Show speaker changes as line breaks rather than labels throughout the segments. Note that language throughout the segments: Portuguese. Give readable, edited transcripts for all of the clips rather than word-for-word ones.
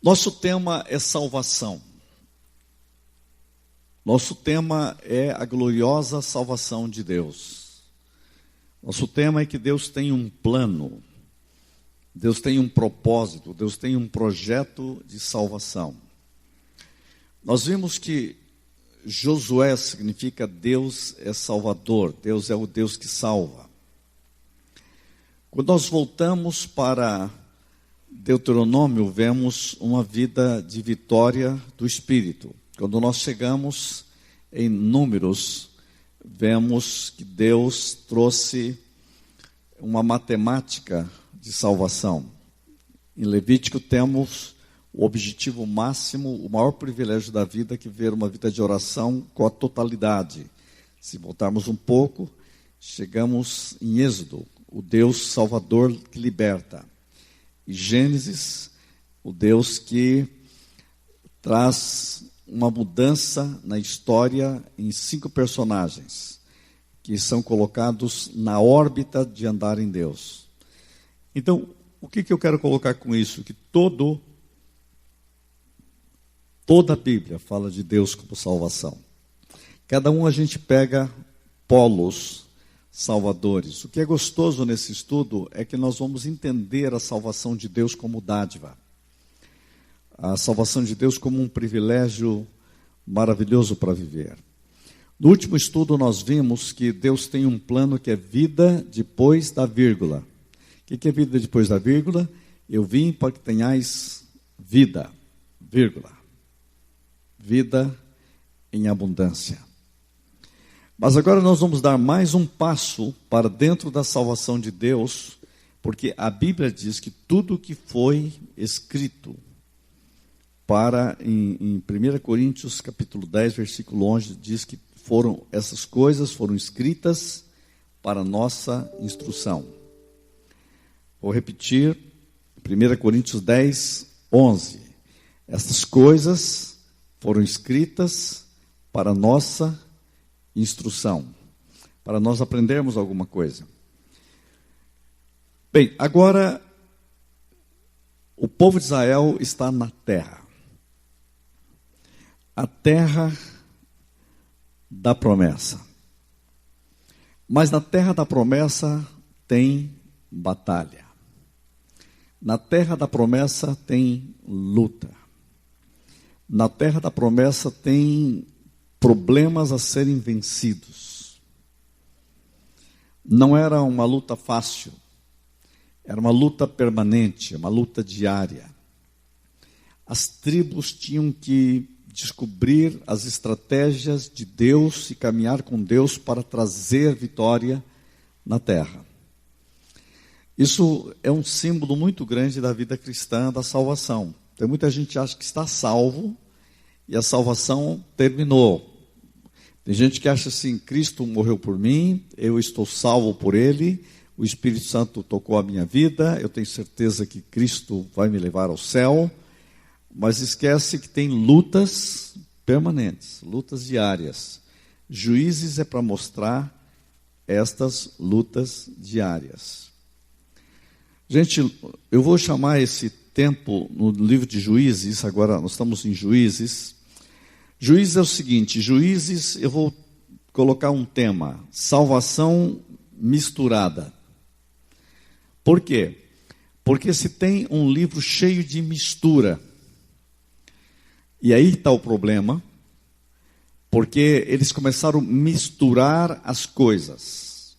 Nosso tema é salvação. Nosso tema é a gloriosa salvação de Deus. Nosso tema é que Deus tem um plano, Deus tem um propósito, Deus tem um projeto de salvação. Nós vimos que Josué significa Deus é Salvador, Deus é o Deus que salva. Quando nós voltamos para Deuteronômio, vemos uma vida de vitória do Espírito. Quando nós chegamos em Números, vemos que Deus trouxe uma matemática de salvação. Em Levítico temos o objetivo máximo, o maior privilégio da vida, que é ver uma vida de oração com a totalidade. Se voltarmos um pouco, chegamos em Êxodo, o Deus Salvador que liberta. E Gênesis, o Deus que traz uma mudança na história em 5 personagens, que são colocados na órbita de andar em Deus. Então, o que eu quero colocar com isso? Que toda a Bíblia fala de Deus como salvação. Cada um a gente pega polos salvadores. O que é gostoso nesse estudo é que nós vamos entender a salvação de Deus como dádiva. A salvação de Deus como um privilégio maravilhoso para viver. No último estudo nós vimos que Deus tem um plano que é vida depois da vírgula. O que é vida depois da vírgula? Eu vim para que tenhais vida, vírgula. Vida em abundância. Mas agora nós vamos dar mais um passo para dentro da salvação de Deus, porque a Bíblia diz que tudo que foi escrito em 1 Coríntios capítulo 10, versículo 11, diz que essas coisas foram escritas para nossa instrução. Vou repetir, 1 Coríntios 10, 11. Essas coisas foram escritas para nossa instrução, para nós aprendermos alguma coisa. Bem, agora, o povo de Israel está na terra. A terra da promessa. Mas na terra da promessa tem batalha. Na terra da promessa tem luta. Na terra da promessa tem problemas a serem vencidos. Não era uma luta fácil. Era uma luta permanente, uma luta diária. As tribos tinham que descobrir as estratégias de Deus e caminhar com Deus para trazer vitória na terra. Isso é um símbolo muito grande da vida cristã, da salvação. Tem muita gente que acha que está salvo e a salvação terminou. Tem gente que acha assim, Cristo morreu por mim, eu estou salvo por Ele, o Espírito Santo tocou a minha vida, eu tenho certeza que Cristo vai me levar ao céu, mas esquece que tem lutas permanentes, lutas diárias. Juízes é para mostrar estas lutas diárias. Gente, eu vou chamar esse tempo no livro de Juízes, agora nós estamos em Juízes. Juízes é o seguinte, Juízes, eu vou colocar um tema, salvação misturada. Por quê? Porque se tem um livro cheio de mistura, e aí está o problema, porque eles começaram a misturar as coisas.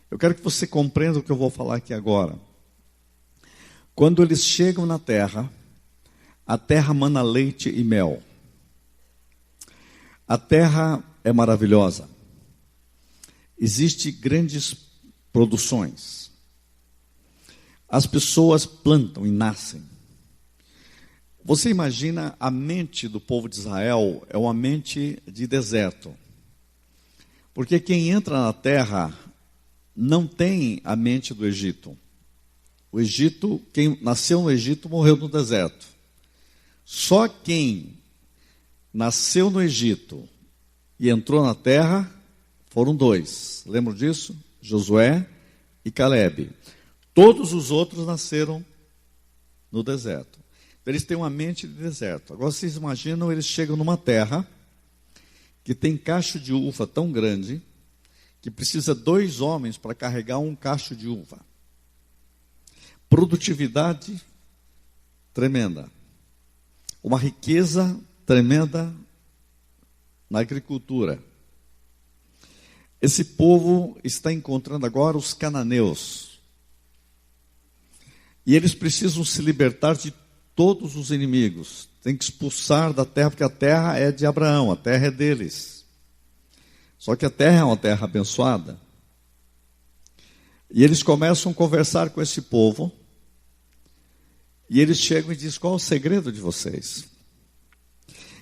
Eu quero que você compreenda o que eu vou falar aqui agora. Quando eles chegam na terra, a terra mana leite e mel. A terra é maravilhosa. Existem grandes produções. As pessoas plantam e nascem. Você imagina a mente do povo de Israel é uma mente de deserto. Porque quem entra na terra não tem a mente do Egito. O Egito, quem nasceu no Egito morreu no deserto. Só quem nasceu no Egito e entrou na terra foram 2. Lembram disso? Josué e Calebe. Todos os outros nasceram no deserto. Eles têm uma mente de deserto. Agora vocês imaginam, eles chegam numa terra que tem cacho de uva tão grande que precisa 2 homens para carregar um cacho de uva. Produtividade tremenda. Uma riqueza tremenda na agricultura. Esse povo está encontrando agora os cananeus. E eles precisam se libertar de todos os inimigos. Tem que expulsar da terra, porque a terra é de Abraão, a terra é deles. Só que a terra é uma terra abençoada. E eles começam a conversar com esse povo. E eles chegam e dizem: qual é o segredo de vocês?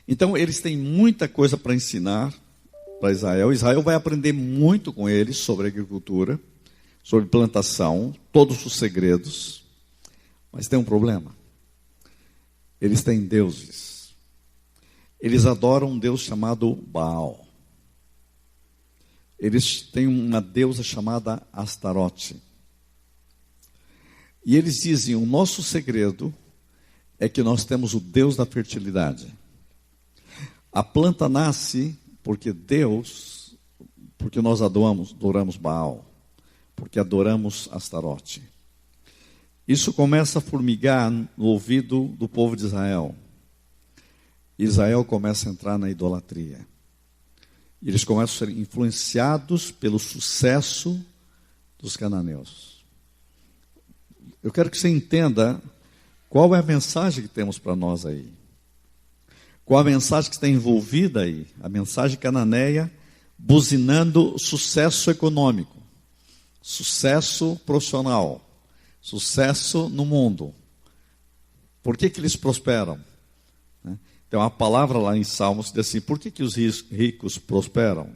Então eles têm muita coisa para ensinar para Israel. Israel vai aprender muito com eles sobre agricultura, sobre plantação, todos os segredos. Mas tem um problema. Eles têm deuses. Eles adoram um deus chamado Baal. Eles têm uma deusa chamada Astarote. E eles dizem: o nosso segredo é que nós temos o Deus da fertilidade. A planta nasce porque nós adoramos Baal, porque adoramos Astarote. Isso começa a formigar no ouvido do povo de Israel. Israel começa a entrar na idolatria. E eles começam a ser influenciados pelo sucesso dos cananeus. Eu quero que você entenda qual é a mensagem que temos para nós aí. Qual a mensagem que está envolvida aí? A mensagem cananeia buzinando sucesso econômico, sucesso profissional, sucesso no mundo. Por que eles prosperam? Tem uma palavra lá em Salmos que diz assim: por que os ricos prosperam?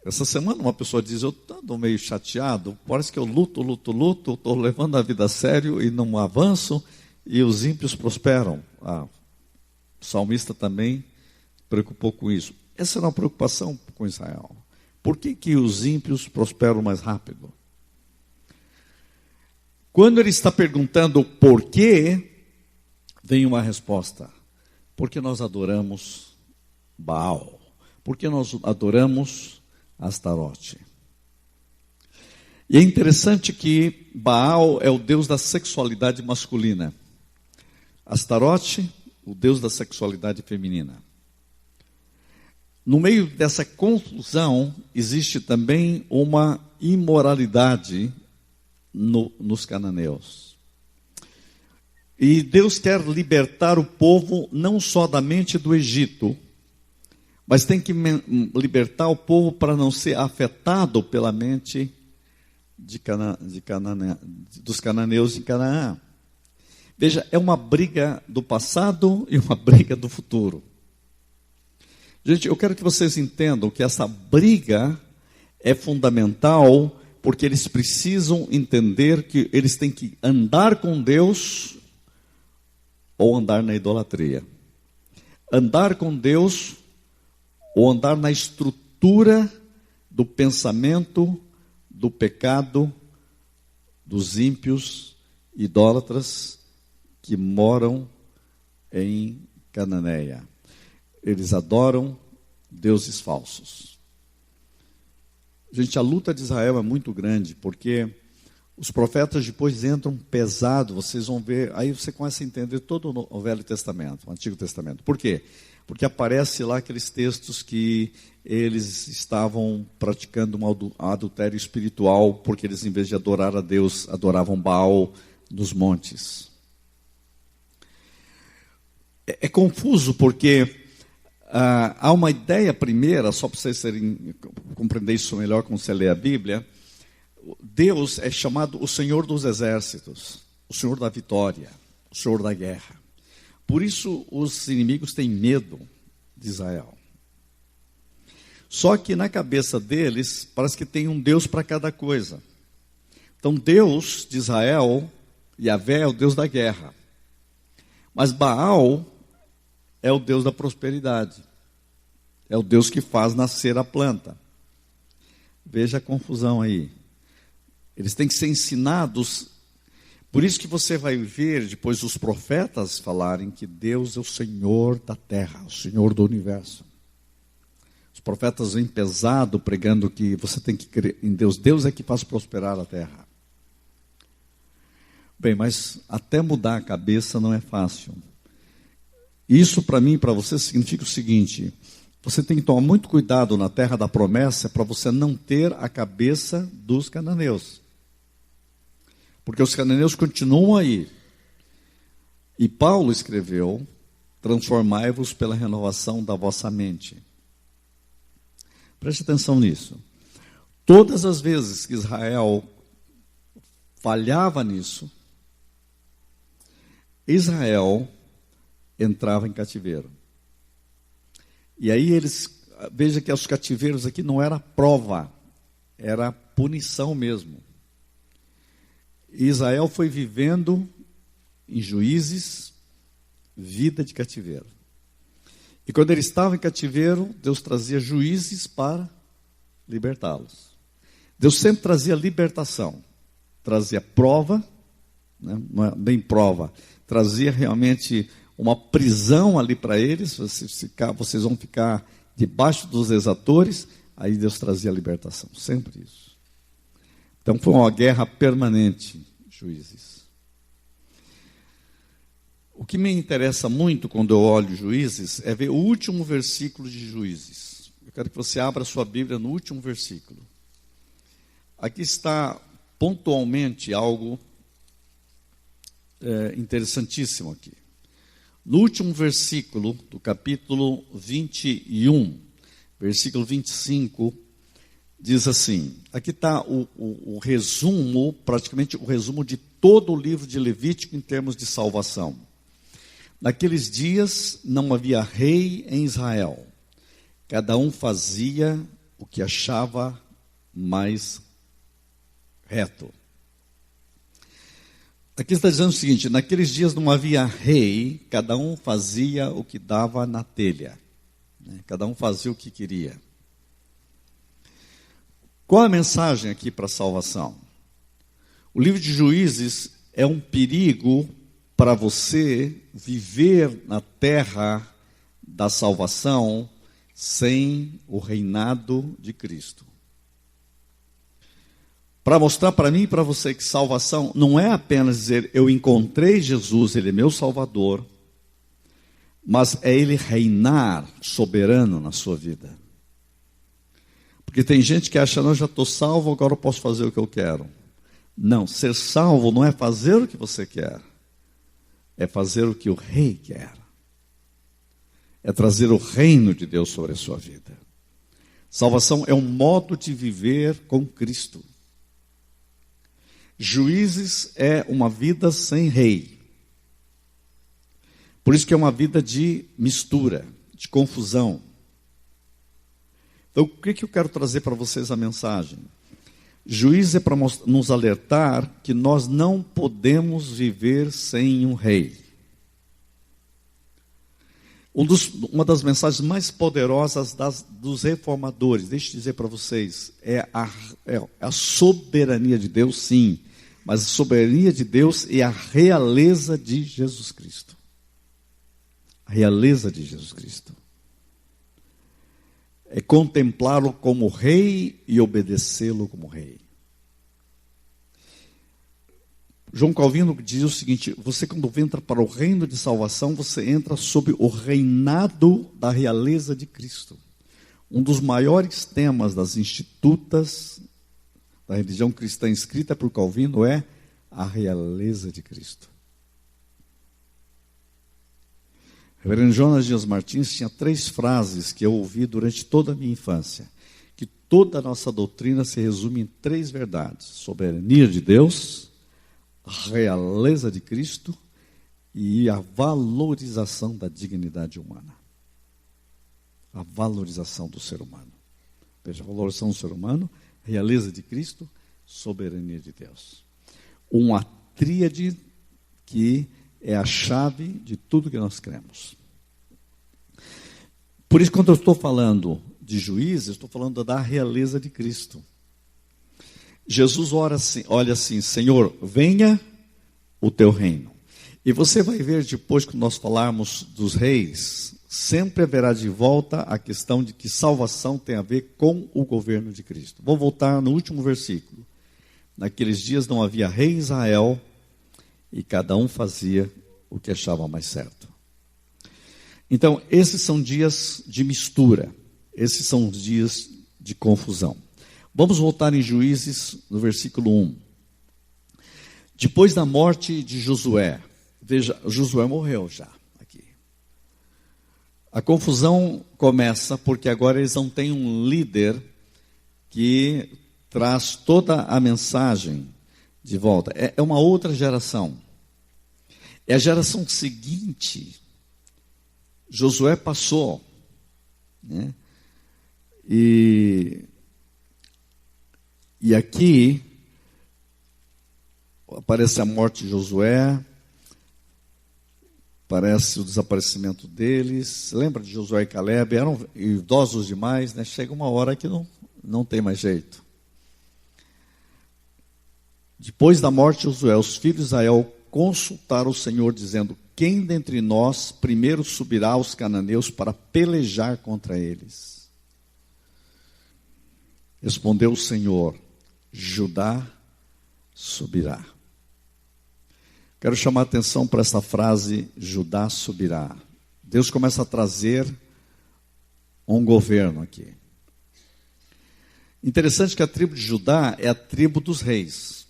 Essa semana uma pessoa diz: eu estou meio chateado, parece que eu luto, estou levando a vida a sério e não avanço, e os ímpios prosperam. O salmista também preocupou com isso. Essa era uma preocupação com Israel. Por que os ímpios prosperam mais rápido? Quando ele está perguntando por quê, vem uma resposta: porque nós adoramos Baal, porque nós adoramos Astarote. E é interessante que Baal é o deus da sexualidade masculina, Astarote, o deus da sexualidade feminina. No meio dessa confusão, existe também uma imoralidade nos cananeus. E Deus quer libertar o povo não só da mente do Egito, mas tem que libertar o povo para não ser afetado pela mente dos cananeus em Canaã. Veja, é uma briga do passado e uma briga do futuro. Gente, eu quero que vocês entendam que essa briga é fundamental, porque eles precisam entender que eles têm que andar com Deus ou andar na idolatria. Andar com Deus ou andar na estrutura do pensamento, do pecado, dos ímpios, idólatras que moram em Cananeia. Eles adoram deuses falsos. Gente, a luta de Israel é muito grande, porque os profetas depois entram pesado, vocês vão ver, aí você começa a entender todo o Velho Testamento, o Antigo Testamento. Por quê? Porque aparece lá aqueles textos que eles estavam praticando um adultério espiritual, porque eles, em vez de adorar a Deus, adoravam Baal nos montes. É confuso, porque há uma ideia primeira, só para vocês compreender isso melhor quando você lê a Bíblia. Deus é chamado o Senhor dos Exércitos, o Senhor da vitória, o Senhor da guerra. Por isso os inimigos têm medo de Israel. Só que na cabeça deles, parece que tem um Deus para cada coisa. Então Deus de Israel, Yahvé, é o Deus da guerra. Mas Baal é o Deus da prosperidade. É o Deus que faz nascer a planta. Veja a confusão aí. Eles têm que ser ensinados, Por isso que você vai ver depois os profetas falarem que Deus é o Senhor da terra, o Senhor do universo. Os profetas vêm pesado pregando que você tem que crer em Deus. Deus é que faz prosperar a terra. Bem, mas até mudar a cabeça não é fácil. Isso para mim e para você significa o seguinte: você tem que tomar muito cuidado na terra da promessa para você não ter a cabeça dos cananeus. Porque os cananeus continuam aí. E Paulo escreveu: transformai-vos pela renovação da vossa mente. Preste atenção nisso. Todas as vezes que Israel falhava nisso, Israel entrava em cativeiro. E aí veja que os cativeiros aqui não era prova, era punição mesmo. Israel foi vivendo em Juízes, vida de cativeiro. E quando ele estava em cativeiro, Deus trazia juízes para libertá-los. Deus sempre trazia libertação, trazia prova, né? Não é bem prova, trazia realmente uma prisão ali para eles. Vocês vão ficar debaixo dos exatores. Aí Deus trazia a libertação, sempre isso. Então foi uma guerra permanente, Juízes. O que me interessa muito quando eu olho Juízes é ver o último versículo de Juízes. Eu quero que você abra sua Bíblia no último versículo. Aqui está pontualmente algo interessantíssimo aqui. No último versículo do capítulo 21, versículo 25, diz assim, aqui está o resumo, praticamente o resumo de todo o livro de Levítico em termos de salvação. Naqueles dias não havia rei em Israel, cada um fazia o que achava mais reto. Aqui está dizendo o seguinte: naqueles dias não havia rei, cada um fazia o que dava na telha, né? Cada um fazia o que queria. Qual a mensagem aqui para a salvação? O livro de Juízes é um perigo para você viver na terra da salvação sem o reinado de Cristo. Para mostrar para mim e para você que salvação não é apenas dizer eu encontrei Jesus, Ele é meu Salvador, mas é Ele reinar soberano na sua vida. Porque tem gente que acha, não, eu já estou salvo, agora eu posso fazer o que eu quero. Não, ser salvo não é fazer o que você quer, é fazer o que o rei quer. É trazer o reino de Deus sobre a sua vida. Salvação é um modo de viver com Cristo. Juízes é uma vida sem rei. Por isso que é uma vida de mistura, de confusão. Então, o que eu quero trazer para vocês a mensagem? Juízes é para nos alertar que nós não podemos viver sem um rei. Uma das mensagens mais poderosas dos reformadores, deixa eu dizer para vocês, é a soberania de Deus, sim, mas a soberania de Deus é a realeza de Jesus Cristo. A realeza de Jesus Cristo. É contemplá-lo como rei e obedecê-lo como rei. João Calvino diz o seguinte: você quando entra para o reino de salvação, você entra sob o reinado da realeza de Cristo. Um dos maiores temas das institutas da religião cristã escrita por Calvino é a realeza de Cristo. Reverendo Jonas Dias Martins tinha 3 frases que eu ouvi durante toda a minha infância, que toda a nossa doutrina se resume em 3 verdades: soberania de Deus, a realeza de Cristo e a valorização da dignidade humana. A valorização do ser humano. Veja, a valorização do ser humano, realeza de Cristo, soberania de Deus. Uma tríade que é a chave de tudo que nós cremos. Por isso, quando eu estou falando de Juízes, estou falando da realeza de Cristo. Jesus olha assim: Senhor, venha o teu reino. E você vai ver depois que nós falarmos dos reis, sempre haverá de volta a questão de que salvação tem a ver com o governo de Cristo. Vou voltar no último versículo. Naqueles dias não havia rei em Israel, e cada um fazia o que achava mais certo. Então, esses são dias de mistura. Esses são os dias de confusão. Vamos voltar em Juízes, no versículo 1. Depois da morte de Josué, veja, Josué morreu já aqui. A confusão começa porque agora eles não têm um líder que traz toda a mensagem de volta. É uma outra geração. É a geração seguinte. Josué passou, né? E aqui aparece a morte de Josué, aparece o desaparecimento deles. Lembra de Josué e Caleb? Eram idosos demais, né? Chega uma hora que não tem mais jeito. Depois da morte de Josué, os filhos de Israel consultaram o Senhor, dizendo: quem dentre nós primeiro subirá aos cananeus para pelejar contra eles? Respondeu o Senhor: Judá subirá. Quero chamar a atenção para essa frase, Judá subirá. Deus começa a trazer um governo aqui. Interessante que a tribo de Judá é a tribo dos reis.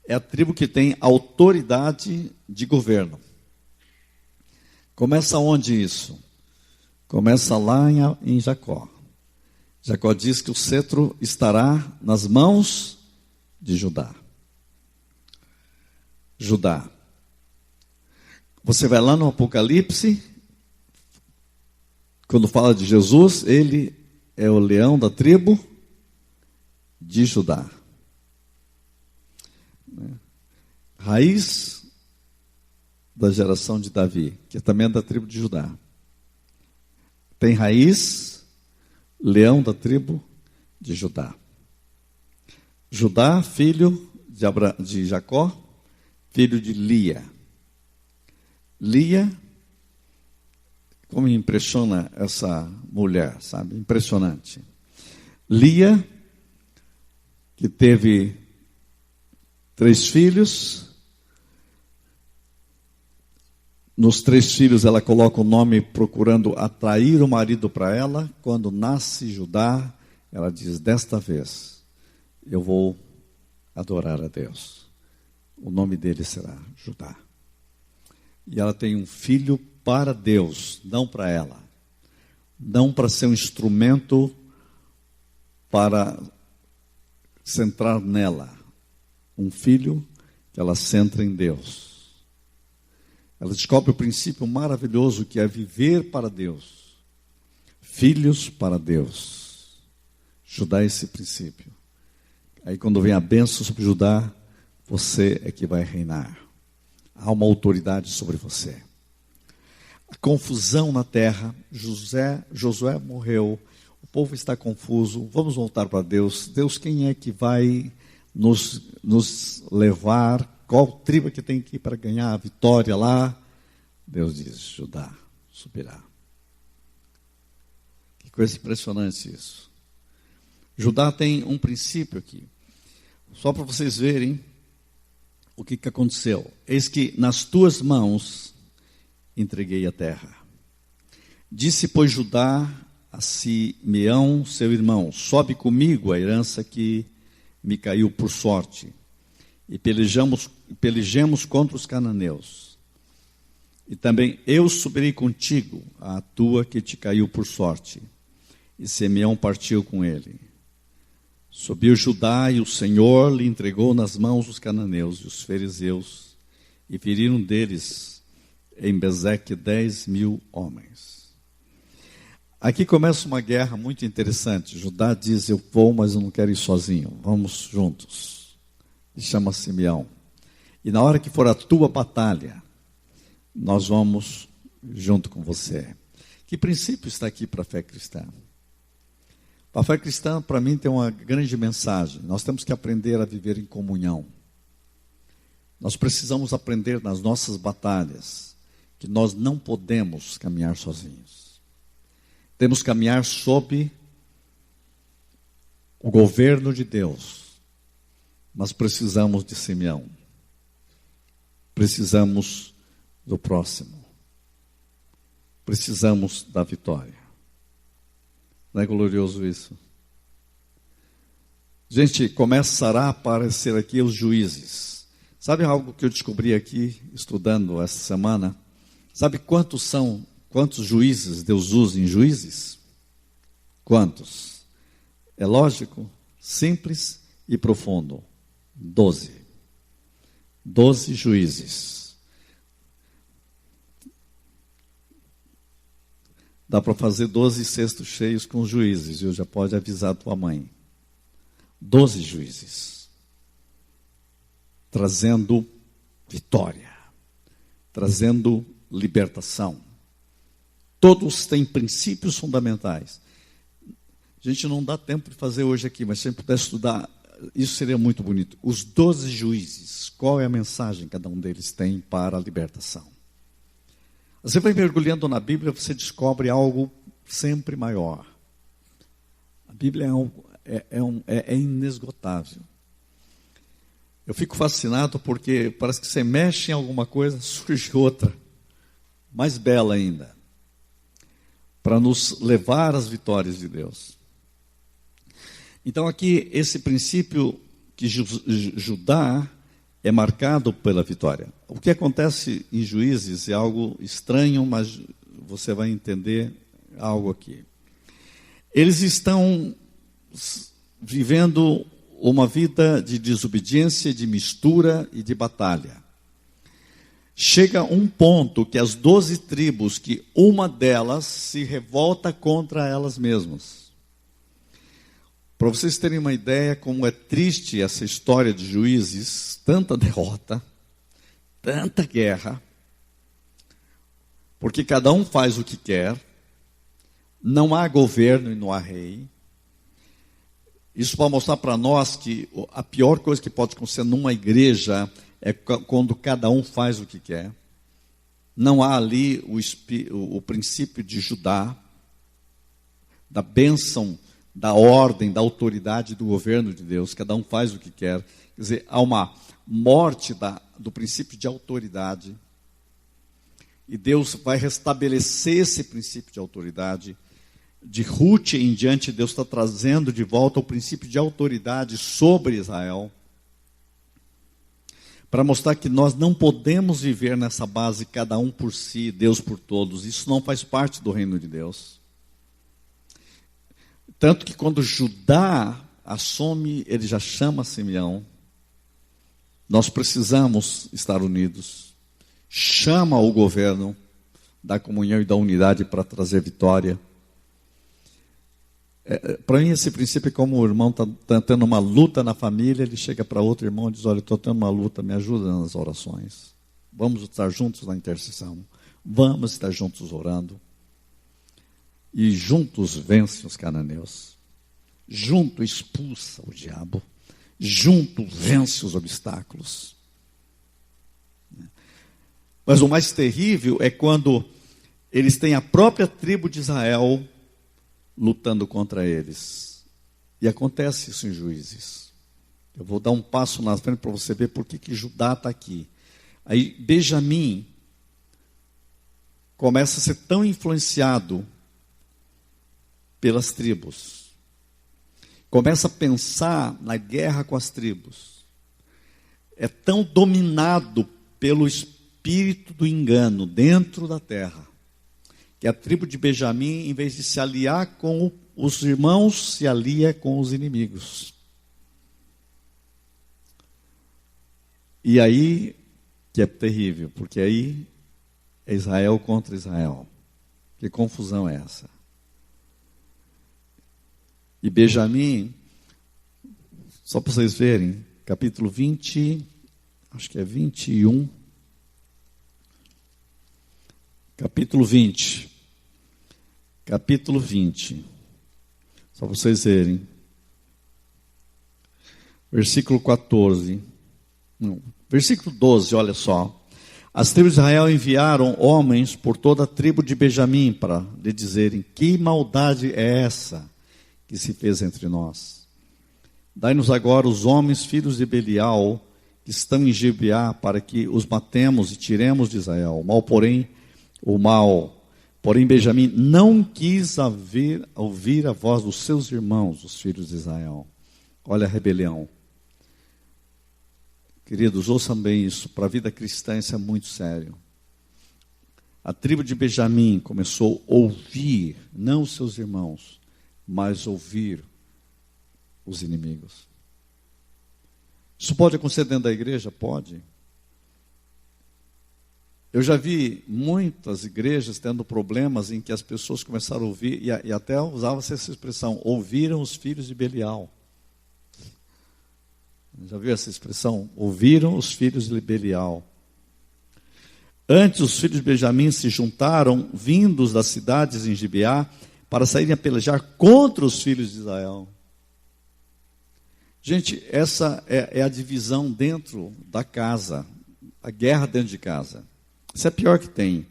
É a tribo que tem autoridade de governo. Começa onde isso? Começa lá em Jacó. Jacó diz que o cetro estará nas mãos de Judá. Judá. Você vai lá no Apocalipse, quando fala de Jesus, ele é o leão da tribo de Judá. Raiz da geração de Davi, que também é da tribo de Judá. Tem raiz, leão da tribo de Judá. Judá, filho de Jacó, filho de Lia. Lia, como me impressiona essa mulher, sabe? Impressionante. Lia, que teve 3 filhos. Nos 3 filhos ela coloca o nome procurando atrair o marido para ela. Quando nasce Judá, ela diz: desta vez eu vou adorar a Deus. O nome dele será Judá. E ela tem um filho para Deus, não para ela. Não para ser um instrumento para centrar nela. Um filho que ela centra em Deus. Ela descobre o princípio maravilhoso que é viver para Deus. Filhos para Deus. Judá é esse princípio. Aí quando vem a bênção sobre Judá, você é que vai reinar. Há uma autoridade sobre você. A confusão na terra, Josué morreu, o povo está confuso, vamos voltar para Deus. Deus, quem é que vai nos levar? Qual tribo que tem que ir para ganhar a vitória lá? Deus diz: Judá subirá. Que coisa impressionante isso. Judá tem um princípio aqui. Só para vocês verem o que aconteceu. Eis que nas tuas mãos entreguei a terra. Disse, pois, Judá a Simeão, seu irmão: sobe comigo a herança que me caiu por sorte, e pelejemos contra os cananeus. E também eu subirei contigo a tua que te caiu por sorte. E Simeão partiu com ele. Subiu Judá, e o Senhor lhe entregou nas mãos os cananeus e os fariseus, e feriram deles em Bezeque 10.000 homens. Aqui começa uma guerra muito interessante. Judá diz: eu vou, mas eu não quero ir sozinho, vamos juntos. E chama Simeão. E na hora que for a tua batalha, nós vamos junto com você. Que princípio está aqui para a fé cristã? A fé cristã, para mim, tem uma grande mensagem. Nós temos que aprender a viver em comunhão. Nós precisamos aprender nas nossas batalhas que nós não podemos caminhar sozinhos. Temos que caminhar sob o governo de Deus, mas precisamos de Simeão. Precisamos do próximo. Precisamos da vitória. Não é glorioso isso? Gente, começará a aparecer aqui os juízes. Sabe algo que eu descobri aqui, estudando essa semana? Sabe quantos juízes Deus usa em juízes? Quantos? É lógico, simples e profundo. 12. 12 juízes. Dá para fazer 12 cestos cheios com os juízes, viu? Já pode avisar a tua mãe. 12 juízes. Trazendo vitória. Trazendo libertação. Todos têm princípios fundamentais. A gente não dá tempo de fazer hoje aqui, mas se a gente pudesse estudar, isso seria muito bonito. Os 12 juízes, qual é a mensagem que cada um deles tem para a libertação? Você vai mergulhando na Bíblia, você descobre algo sempre maior. A Bíblia é inesgotável. Eu fico fascinado porque parece que você mexe em alguma coisa, surge outra, mais bela ainda, para nos levar às vitórias de Deus. Então aqui, esse princípio que Judá é marcado pela vitória. O que acontece em Juízes é algo estranho, mas você vai entender algo aqui. Eles estão vivendo uma vida de desobediência, de mistura e de batalha. Chega um ponto que as 12 tribos, que uma delas se revolta contra elas mesmas. Para vocês terem uma ideia como é triste essa história de Juízes, tanta derrota, tanta guerra, porque cada um faz o que quer, não há governo e não há rei. Isso para mostrar para nós que a pior coisa que pode acontecer numa igreja é quando cada um faz o que quer. Não há ali o princípio de Judá, da bênção, da ordem, da autoridade do governo de Deus. Cada um faz o que quer. Quer dizer, há uma morte do princípio de autoridade. E Deus vai restabelecer esse princípio de autoridade. De Ruth em diante, Deus está trazendo de volta o princípio de autoridade sobre Israel. Para mostrar que nós não podemos viver nessa base, cada um por si, Deus por todos. Isso não faz parte do reino de Deus. Tanto que quando Judá assume, ele já chama Simeão. Nós precisamos estar unidos. Chama o governo da comunhão e da unidade para trazer vitória. Para mim esse princípio é como o irmão está tendo uma luta na família, ele chega para outro irmão e diz, olha, estou tendo uma luta, me ajuda nas orações. Vamos estar juntos na intercessão. Vamos estar juntos orando. E juntos vence os cananeus. Junto expulsa o diabo. Junto vence os obstáculos. Mas o mais terrível é quando eles têm a própria tribo de Israel lutando contra eles. E acontece isso em Juízes. Eu vou dar um passo na frente para você ver por que Judá está aqui. Aí Benjamim começa a ser tão influenciado pelas tribos. Começa a pensar na guerra com as tribos. É tão dominado pelo espírito do engano dentro da terra, que a tribo de Benjamim, em vez de se aliar com os irmãos, se alia com os inimigos. E aí, que é terrível, porque aí é Israel contra Israel. Que confusão é essa? E Benjamim, só para vocês verem, capítulo 20, acho que é 21, capítulo 20, só para vocês verem, versículo 14, não, Versículo 12, olha só. As tribos de Israel enviaram homens por toda a tribo de Benjamim para lhe dizerem: que maldade é essa que se fez entre nós? Dai-nos agora os homens, filhos de Belial, que estão em Gibeá, para que os matemos e tiremos de Israel. Porém Benjamim não quis ouvir a voz dos seus irmãos, os filhos de Israel. Olha a rebelião. Queridos, ouçam bem isso, para a vida cristã isso é muito sério. A tribo de Benjamim começou a ouvir, não os seus irmãos, mas ouvir os inimigos. Isso pode acontecer dentro da igreja? Pode. Eu já vi muitas igrejas tendo problemas em que as pessoas começaram a ouvir, e até usava-se essa expressão, ouviram os filhos de Belial. Já viu essa expressão? Ouviram os filhos de Belial. Antes, os filhos de Benjamim se juntaram, vindos das cidades em Gibeá, para saírem a pelejar contra os filhos de Israel. Gente, essa é a divisão dentro da casa, a guerra dentro de casa. Isso é a pior que tem.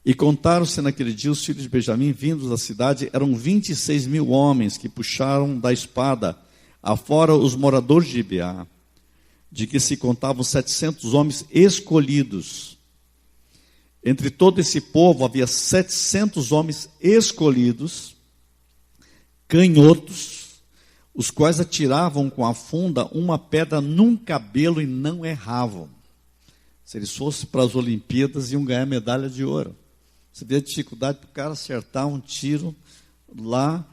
E contaram-se naquele dia os filhos de Benjamim, vindos da cidade, eram 26 mil homens que puxaram da espada, afora os moradores de Gibeá, de que se contavam 700 homens escolhidos. Entre todo esse povo havia 700 homens escolhidos, canhotos, os quais atiravam com a funda uma pedra num cabelo e não erravam. Se eles fossem para as Olimpíadas, iam ganhar medalha de ouro. Você vê a dificuldade para o cara acertar um tiro lá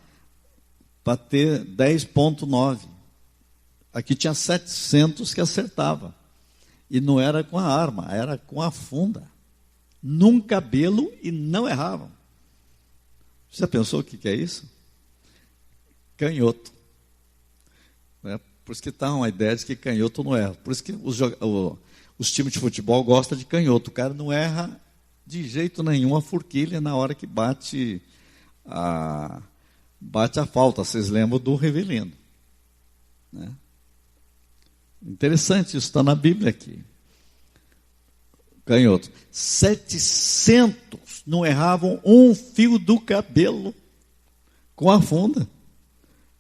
para ter 10,9. Aqui tinha 700 que acertava. E não era com a arma, era com a funda. Num cabelo e não erravam. Você já pensou o que é isso? Canhoto. Por isso que está uma ideia de que canhoto não erra. Por isso que os times de futebol gostam de canhoto. O cara não erra de jeito nenhum a forquilha na hora que bate a falta. Vocês lembram do Rivelino, né? Interessante, isso está na Bíblia aqui. Canhoto. 700 não erravam um fio do cabelo com a funda.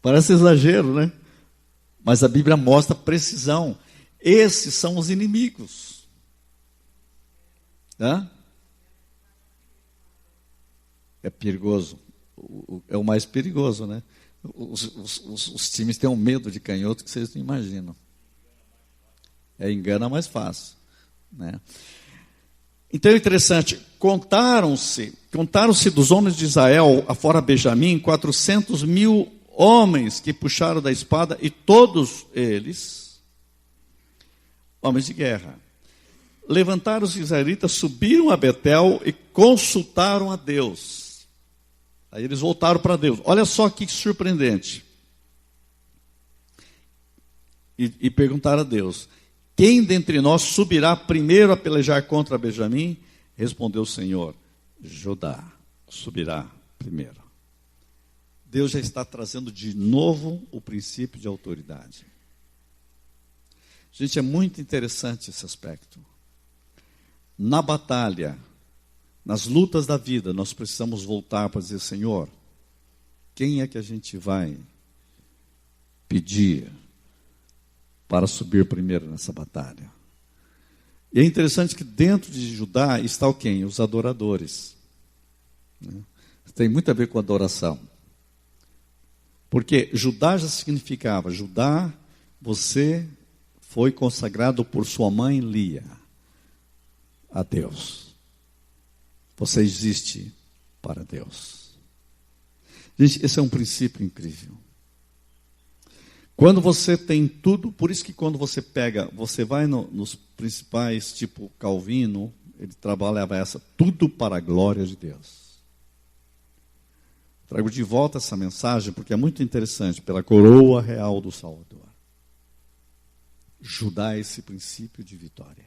Parece exagero, né? Mas a Bíblia mostra precisão. Esses são os inimigos. É perigoso. É o mais perigoso, né? Os times têm um medo de canhoto que vocês não imaginam. Engana mais fácil, né? Então é interessante, contaram-se dos homens de Israel, afora Benjamim, 400 mil homens que puxaram da espada, e todos eles, homens de guerra. Levantaram os israelitas, subiram a Betel e consultaram a Deus. Aí eles voltaram para Deus. Olha só que surpreendente. E perguntaram a Deus: quem dentre nós subirá primeiro a pelejar contra Benjamim? Respondeu o Senhor: Judá subirá primeiro. Deus já está trazendo de novo o princípio de autoridade. Gente, é muito interessante esse aspecto. Na batalha, nas lutas da vida, nós precisamos voltar para dizer: Senhor, quem é que a gente vai pedir para subir primeiro nessa batalha? E é interessante que dentro de Judá está o quem? Os adoradores, né? Tem muito a ver com adoração. Porque Judá já significava: Judá, você foi consagrado por sua mãe Lia a Deus. Você existe para Deus. Gente, esse é um princípio incrível. Quando você tem tudo, por isso que quando você vai nos principais, tipo Calvino, ele trabalhava tudo para a glória de Deus. Trago de volta essa mensagem porque é muito interessante, pela coroa real do Salvador. Judá é esse princípio de vitória.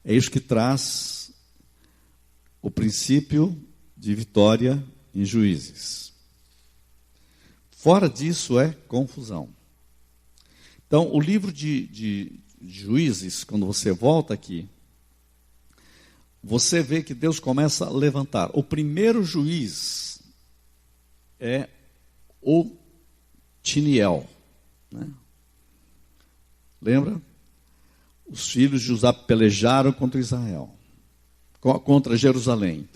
É isso que traz o princípio de vitória em Juízes. Fora disso é confusão. Então, o livro de de Juízes, quando você volta aqui, você vê que Deus começa a levantar. O primeiro juiz é Otiniel, né? Lembra? Os filhos de Judá pelejaram contra Israel, contra Jerusalém.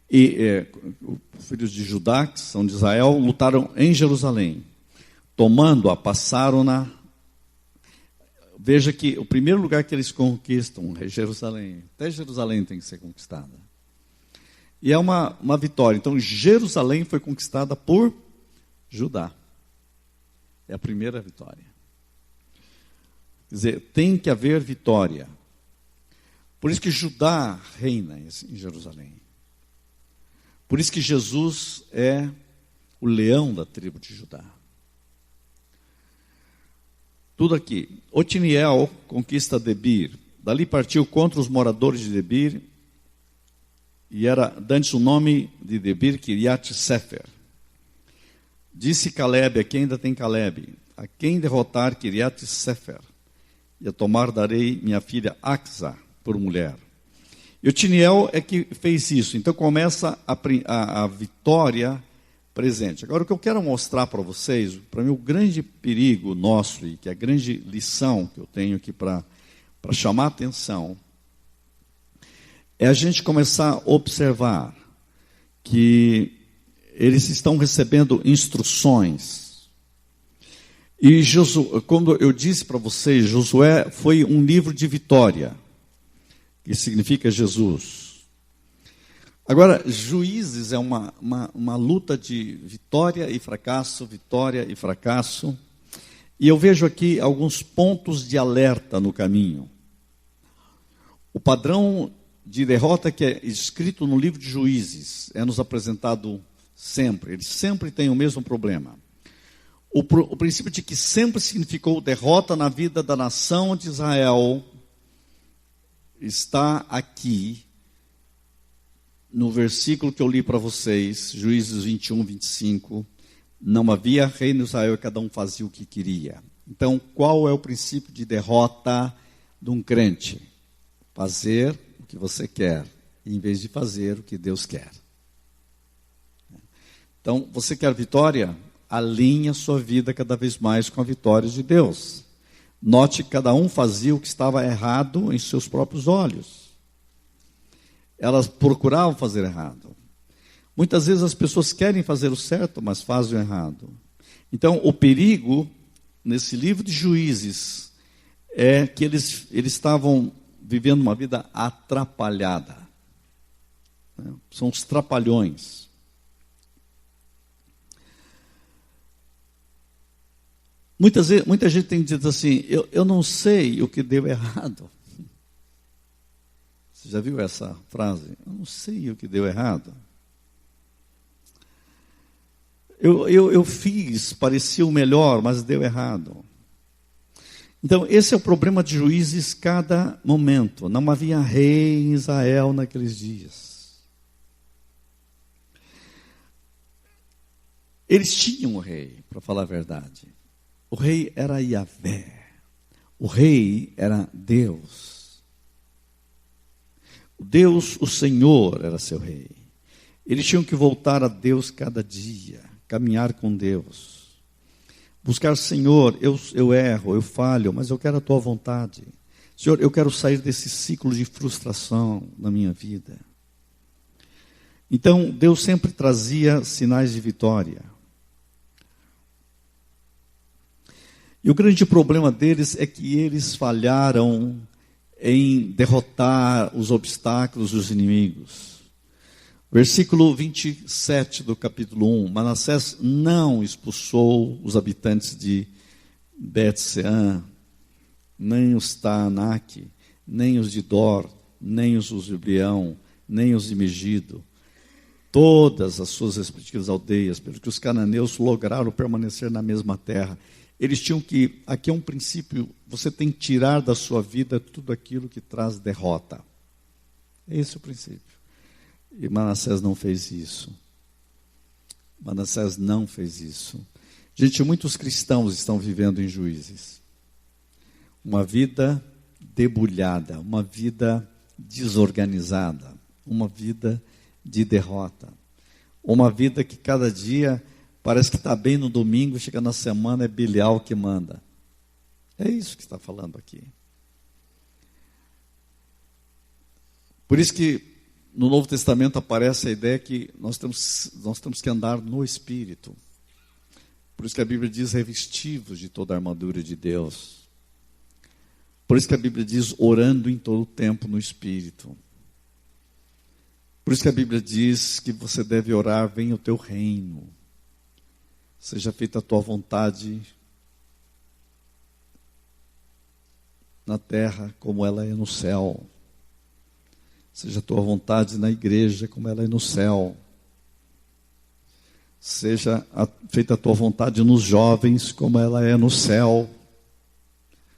E os filhos de Judá, que são de Israel, lutaram em Jerusalém. Tomando-a, passaram-na. Veja que o primeiro lugar que eles conquistam é Jerusalém. Até Jerusalém tem que ser conquistada. E é uma vitória. Então, Jerusalém foi conquistada por Judá. É a primeira vitória. Quer dizer, tem que haver vitória. Por isso que Judá reina em Jerusalém. Por isso que Jesus é o leão da tribo de Judá. Tudo aqui. Otiniel conquista Debir. Dali partiu contra os moradores de Debir. E era dantes o nome de Debir, Kiriat Sefer. Disse Caleb, aqui ainda tem Caleb, a quem derrotar Kiriat Sefer, e a tomar darei minha filha Axa por mulher. E Otiniel é que fez isso. Então começa a vitória presente. Agora o que eu quero mostrar para vocês, para mim o grande perigo nosso, e que é a grande lição que eu tenho aqui para chamar a atenção, é a gente começar a observar que eles estão recebendo instruções. E Josué, como eu disse para vocês, Josué foi um livro de vitória, que significa Jesus. Agora, Juízes é uma luta de vitória e fracasso, vitória e fracasso. E eu vejo aqui alguns pontos de alerta no caminho. O padrão de derrota que é escrito no livro de Juízes é nos apresentado sempre. Ele sempre tem o mesmo problema. O princípio de que sempre significou derrota na vida da nação de Israel está aqui no versículo que eu li para vocês, Juízes 21, 25. Não havia rei no Israel e cada um fazia o que queria. Então, qual é o princípio de derrota de um crente? Fazer o que você quer, em vez de fazer o que Deus quer. Então, você quer vitória? Alinhe a sua vida cada vez mais com a vitória de Deus. Note que cada um fazia o que estava errado em seus próprios olhos. Elas procuravam fazer errado. Muitas vezes as pessoas querem fazer o certo, mas fazem o errado. Então, o perigo nesse livro de Juízes é que eles estavam vivendo uma vida atrapalhada. São os trapalhões. Muita gente tem dito assim, eu não sei o que deu errado. Você já viu essa frase? Eu não sei o que deu errado. Eu fiz, parecia o melhor, mas deu errado. Então, esse é o problema de Juízes cada momento. Não havia rei em Israel naqueles dias. Eles tinham um rei, para falar a verdade. O rei era Yahvé. O rei era Deus. Deus, o Senhor, era seu rei. Eles tinham que voltar a Deus cada dia, caminhar com Deus. Buscar, Senhor, eu erro, eu falho, mas eu quero a tua vontade. Senhor, eu quero sair desse ciclo de frustração na minha vida. Então, Deus sempre trazia sinais de vitória. E o grande problema deles é que eles falharam em derrotar os obstáculos dos inimigos. Versículo 27 do capítulo 1. Manassés não expulsou os habitantes de Bet-Sean, nem os Taanaque, nem os de Dor, nem os de Gibeão, nem os de Megido, todas as suas respectivas aldeias, porque os cananeus lograram permanecer na mesma terra. Eles tinham que, aqui é um princípio, você tem que tirar da sua vida tudo aquilo que traz derrota. Esse é o princípio. E Manassés não fez isso. Manassés não fez isso. Gente, muitos cristãos estão vivendo em Juízes. Uma vida debulhada, uma vida desorganizada, uma vida de derrota, uma vida que cada dia parece que está bem no domingo, chega na semana é Belial que manda. É isso que está falando aqui. Por isso que no Novo Testamento aparece a ideia que nós temos que andar no Espírito. Por isso que a Bíblia diz revestivos de toda a armadura de Deus. Por isso que a Bíblia diz orando em todo o tempo no Espírito. Por isso que a Bíblia diz que você deve orar, venha o teu reino. Seja feita a tua vontade na terra como ela é no céu. Seja a tua vontade na igreja como ela é no céu. Seja feita a tua vontade nos jovens como ela é no céu.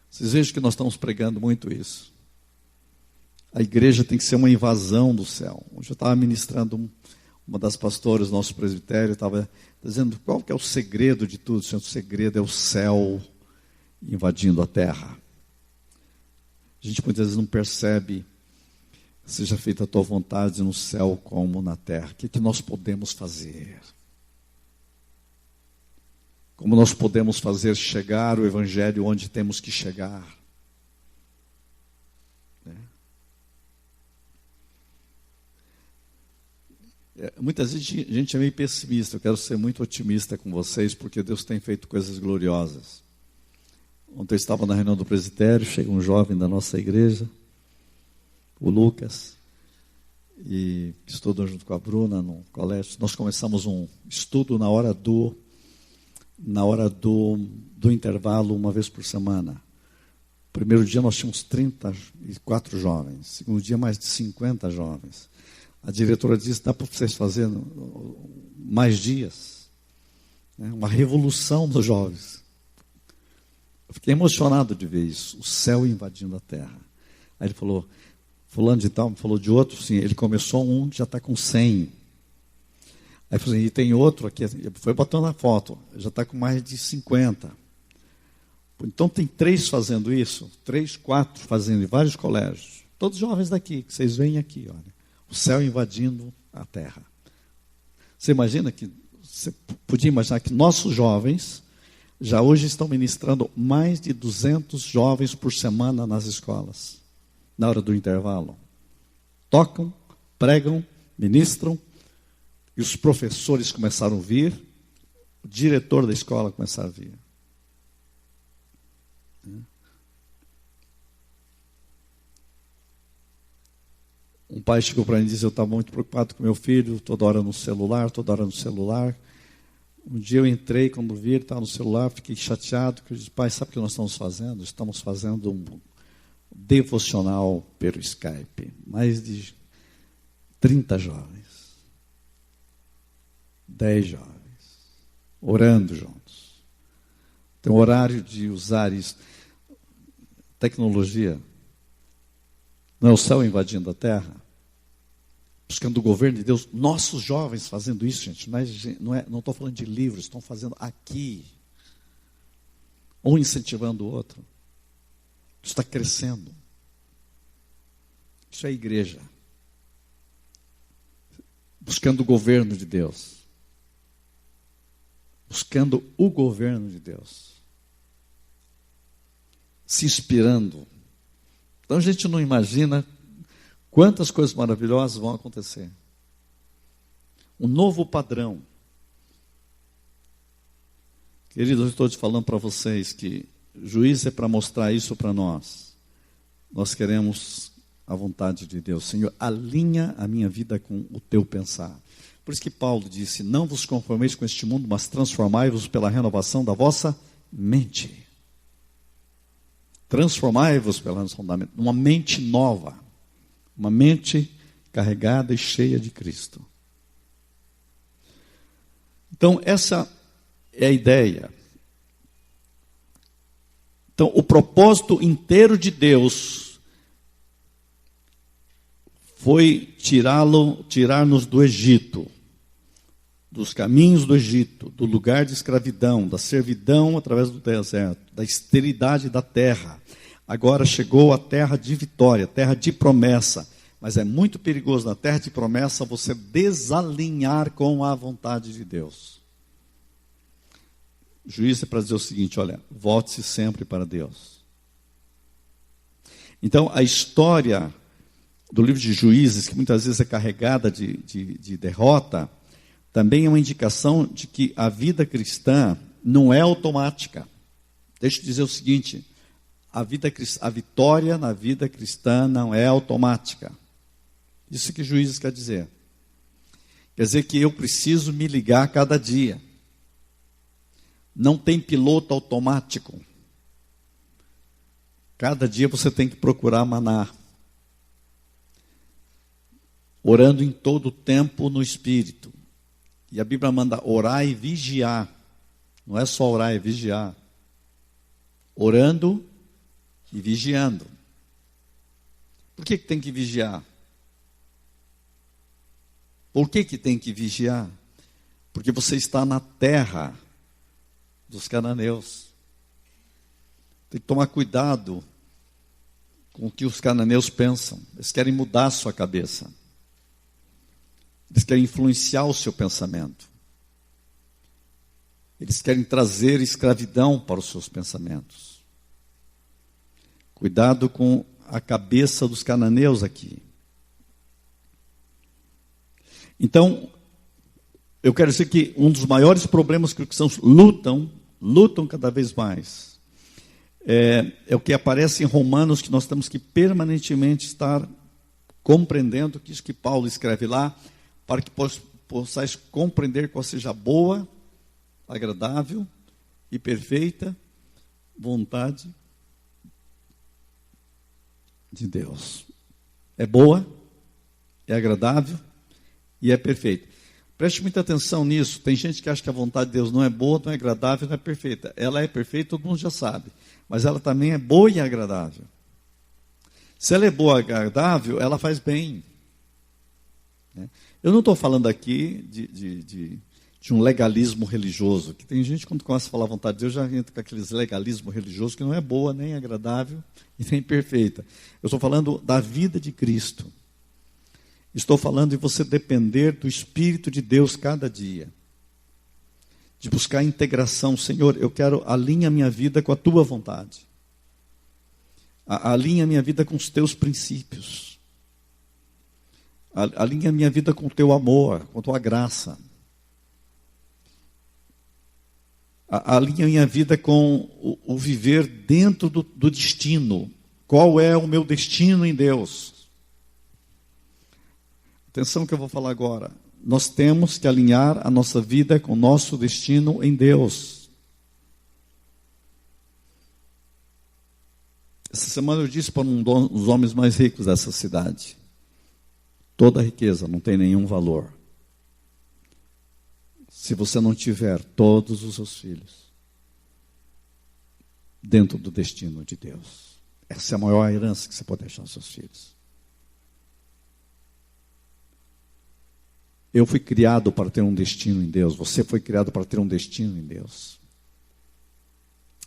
Vocês vejam que nós estamos pregando muito isso. A igreja tem que ser uma invasão do céu. Hoje eu estava ministrando uma das pastoras do nosso presbitério, estava dizendo qual que é o segredo de tudo. O segredo é o céu invadindo a terra. A gente muitas vezes não percebe. Seja feita a tua vontade no céu como na terra. O que nós podemos fazer? Como nós podemos fazer chegar o Evangelho onde temos que chegar? Muitas vezes a gente é meio pessimista. Eu quero ser muito otimista com vocês, porque Deus tem feito coisas gloriosas. Ontem eu estava na reunião do presbitério, chega um jovem da nossa igreja, o Lucas, e estuda junto com a Bruna no colégio. Nós começamos um estudo na hora do intervalo, uma vez por semana. Primeiro dia nós tínhamos 34 jovens, segundo dia mais de 50 jovens. A diretora disse, dá para vocês fazerem mais dias? Uma revolução dos jovens. Eu fiquei emocionado de ver isso, o céu invadindo a terra. Aí ele falou, fulano de tal, me falou de outro, sim, ele começou já está com 100. Aí falou assim, e tem outro aqui, foi botando a foto, já está com mais de 50. Então tem 3 fazendo isso, 3, 4 fazendo em vários colégios. Todos jovens daqui, que vocês veem aqui, olha. O céu invadindo a terra. Você podia imaginar que nossos jovens já hoje estão ministrando mais de 200 jovens por semana nas escolas, na hora do intervalo. Tocam, pregam, ministram, e os professores começaram a vir, o diretor da escola começaram a vir. Um pai chegou para mim e disse, eu estava muito preocupado com meu filho, toda hora no celular. Um dia eu entrei, quando vi ele estava no celular, fiquei chateado, porque eu disse, pai, sabe o que nós estamos fazendo? Estamos fazendo um devocional pelo Skype. Mais de 30 jovens, 10 jovens, orando juntos. Tem um horário de usar isso. Tecnologia. Não é o céu invadindo a terra? Buscando o governo de Deus. Nossos jovens fazendo isso, gente. Não estou falando de livros, estão fazendo aqui. Um incentivando o outro. Isso está crescendo. Isso é igreja. Buscando o governo de Deus. Buscando o governo de Deus. Se inspirando. Então a gente não imagina quantas coisas maravilhosas vão acontecer. Um novo padrão. Queridos, eu estou te falando para vocês que juiz é para mostrar isso para nós. Nós queremos a vontade de Deus. Senhor, alinha a minha vida com o teu pensar. Por isso que Paulo disse, não vos conformeis com este mundo, mas transformai-vos pela renovação da vossa mente. Transformai-vos pela renovação da mente. Uma mente nova. Uma mente carregada e cheia de Cristo. Então, essa é a ideia. Então, o propósito inteiro de Deus foi tirar-nos do Egito, dos caminhos do Egito, do lugar de escravidão, da servidão através do deserto, da esterilidade da terra, Agora chegou a terra de vitória, terra de promessa. Mas é muito perigoso na terra de promessa você desalinhar com a vontade de Deus. O juiz é para dizer o seguinte: olha, volte-se sempre para Deus. Então, a história do livro de Juízes, que muitas vezes é carregada de derrota, também é uma indicação de que a vida cristã não é automática. Deixa eu dizer o seguinte: a vitória na vida cristã não é automática. Isso que Juízes quer dizer. Quer dizer que eu preciso me ligar cada dia. Não tem piloto automático. Cada dia você tem que procurar maná. Orando em todo o tempo no Espírito. E a Bíblia manda orar e vigiar. Não é só orar, é vigiar. Orando e vigiando. Por que tem que vigiar? Por que tem que vigiar? Porque você está na terra dos cananeus. Tem que tomar cuidado com o que os cananeus pensam. Eles querem mudar a sua cabeça. Eles querem influenciar o seu pensamento. Eles querem trazer escravidão para os seus pensamentos. Cuidado com a cabeça dos cananeus aqui. Então, eu quero dizer que um dos maiores problemas que os cristãos lutam cada vez mais, é o que aparece em Romanos, que nós temos que permanentemente estar compreendendo que isso que Paulo escreve lá, para que possais compreender qual seja a boa, agradável e perfeita vontade de Deus. É boa, é agradável e é perfeita. Preste muita atenção nisso. Tem gente que acha que a vontade de Deus não é boa, não é agradável, não é perfeita. Ela é perfeita, todo mundo já sabe. Mas ela também é boa e agradável. Se ela é boa e agradável, ela faz bem. Eu não estou falando aqui de um legalismo religioso, que tem gente, quando começa a falar a vontade de Deus, já entra com aqueles legalismo religioso que não é boa, nem agradável e nem perfeita. Eu estou falando da vida de Cristo. Estou falando de você depender do Espírito de Deus cada dia. De buscar a integração. Senhor, eu quero alinhar minha vida com a Tua vontade. Alinha minha vida com os Teus princípios. Alinha minha vida com o Teu amor, com a Tua graça. Alinha minha vida com o viver dentro do destino. Qual é o meu destino em Deus? Atenção que eu vou falar agora. Nós temos que alinhar a nossa vida com o nosso destino em Deus. Essa semana eu disse para um dos homens mais ricos dessa cidade: toda riqueza não tem nenhum valor se você não tiver todos os seus filhos dentro do destino de Deus. Essa é a maior herança que você pode deixar aos seus filhos. Eu fui criado para ter um destino em Deus. Você foi criado para ter um destino em Deus.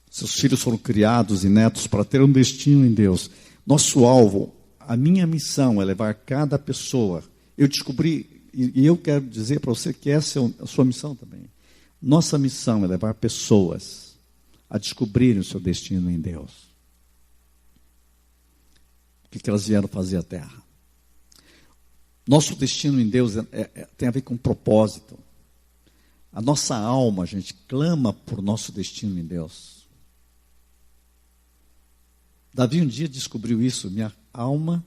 Seus filhos foram criados e netos para ter um destino em Deus. Nosso alvo, a minha missão é levar cada pessoa. Eu descobri, e eu quero dizer para você que essa é a sua missão também. Nossa missão é levar pessoas a descobrirem o seu destino em Deus. O que elas vieram fazer à Terra. Nosso destino em Deus tem a ver com propósito. A nossa alma, gente, clama por nosso destino em Deus. Davi um dia descobriu isso. Minha alma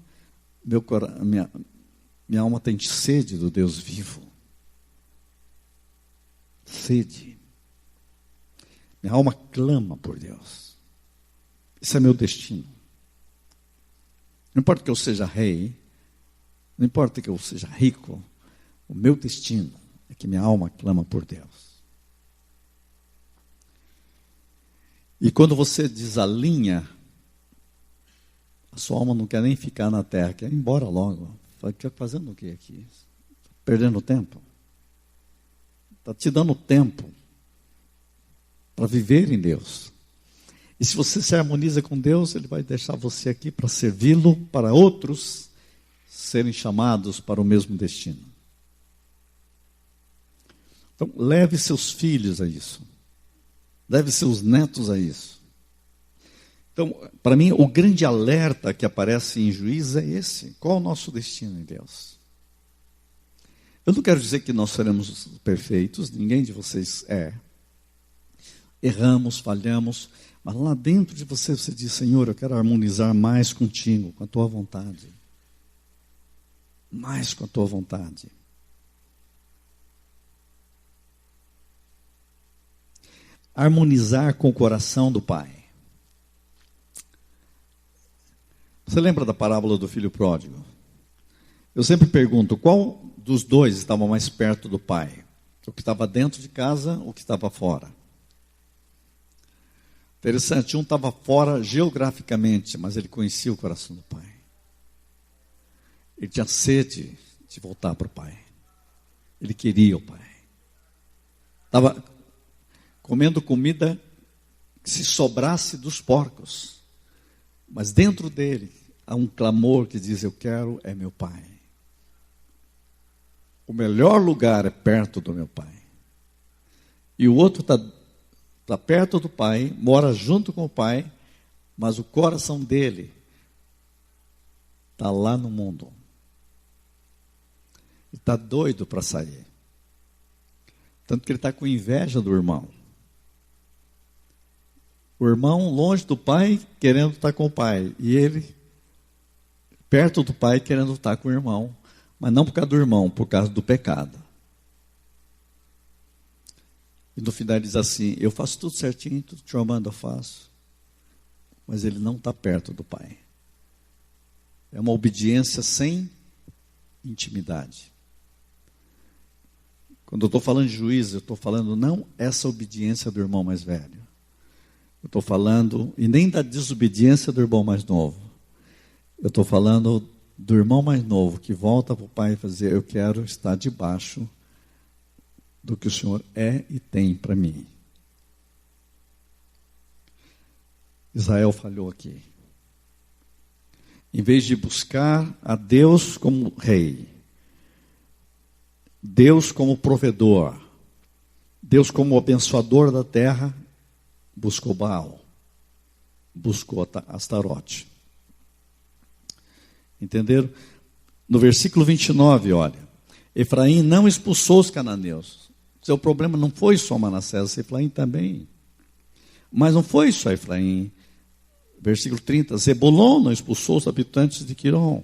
tem sede do Deus vivo. Sede. Minha alma clama por Deus. Esse é meu destino. Não importa que eu seja rei, não importa que eu seja rico, o meu destino é que minha alma clama por Deus. E quando você desalinha, a sua alma não quer nem ficar na terra, quer ir embora logo. Está fazendo o que aqui? Perdendo tempo? Está te dando tempo para viver em Deus. E se você se harmoniza com Deus, Ele vai deixar você aqui para servi-lo, para outros serem chamados para o mesmo destino. Então, leve seus filhos a isso. Leve seus netos a isso. Então, para mim, o grande alerta que aparece em Juízes é esse. Qual o nosso destino em Deus? Eu não quero dizer que nós seremos perfeitos, ninguém de vocês é. Erramos, falhamos, mas lá dentro de você, você diz: Senhor, eu quero harmonizar mais contigo, com a tua vontade. Mais com a tua vontade. Harmonizar com o coração do Pai. Você lembra da parábola do filho pródigo? Eu sempre pergunto, qual dos dois estava mais perto do Pai? O que estava dentro de casa ou o que estava fora? Interessante, um estava fora geograficamente, mas ele conhecia o coração do Pai. Ele tinha sede de voltar para o Pai. Ele queria o Pai. Estava comendo comida que se sobrasse dos porcos. Mas dentro dele há um clamor que diz: eu quero é meu Pai. O melhor lugar é perto do meu Pai. E o outro está perto do Pai, mora junto com o Pai, mas o coração dele está lá no mundo. E está doido para sair. Tanto que ele está com inveja do irmão. O irmão longe do pai, querendo estar com o pai. E ele, perto do pai, querendo estar com o irmão. Mas não por causa do irmão, por causa do pecado. E no final ele diz assim: eu faço tudo certinho, tudo que o senhor manda eu faço. Mas ele não está perto do pai. É uma obediência sem intimidade. Quando eu estou falando de juízo, eu estou falando não essa obediência do irmão mais velho. Eu estou falando, e nem da desobediência do irmão mais novo. Eu estou falando do irmão mais novo que volta para o pai e dizer: eu quero estar debaixo do que o Senhor é e tem para mim. Israel falhou aqui. Em vez de buscar a Deus como rei, Deus como provedor, Deus como abençoador da terra, buscou Baal, buscou Astarote. Entenderam? No versículo 29, olha: Efraim não expulsou os cananeus. Seu problema não foi só Manassés, Efraim também. Mas não foi só Efraim. Versículo 30, Zebulon não expulsou os habitantes de Quirom.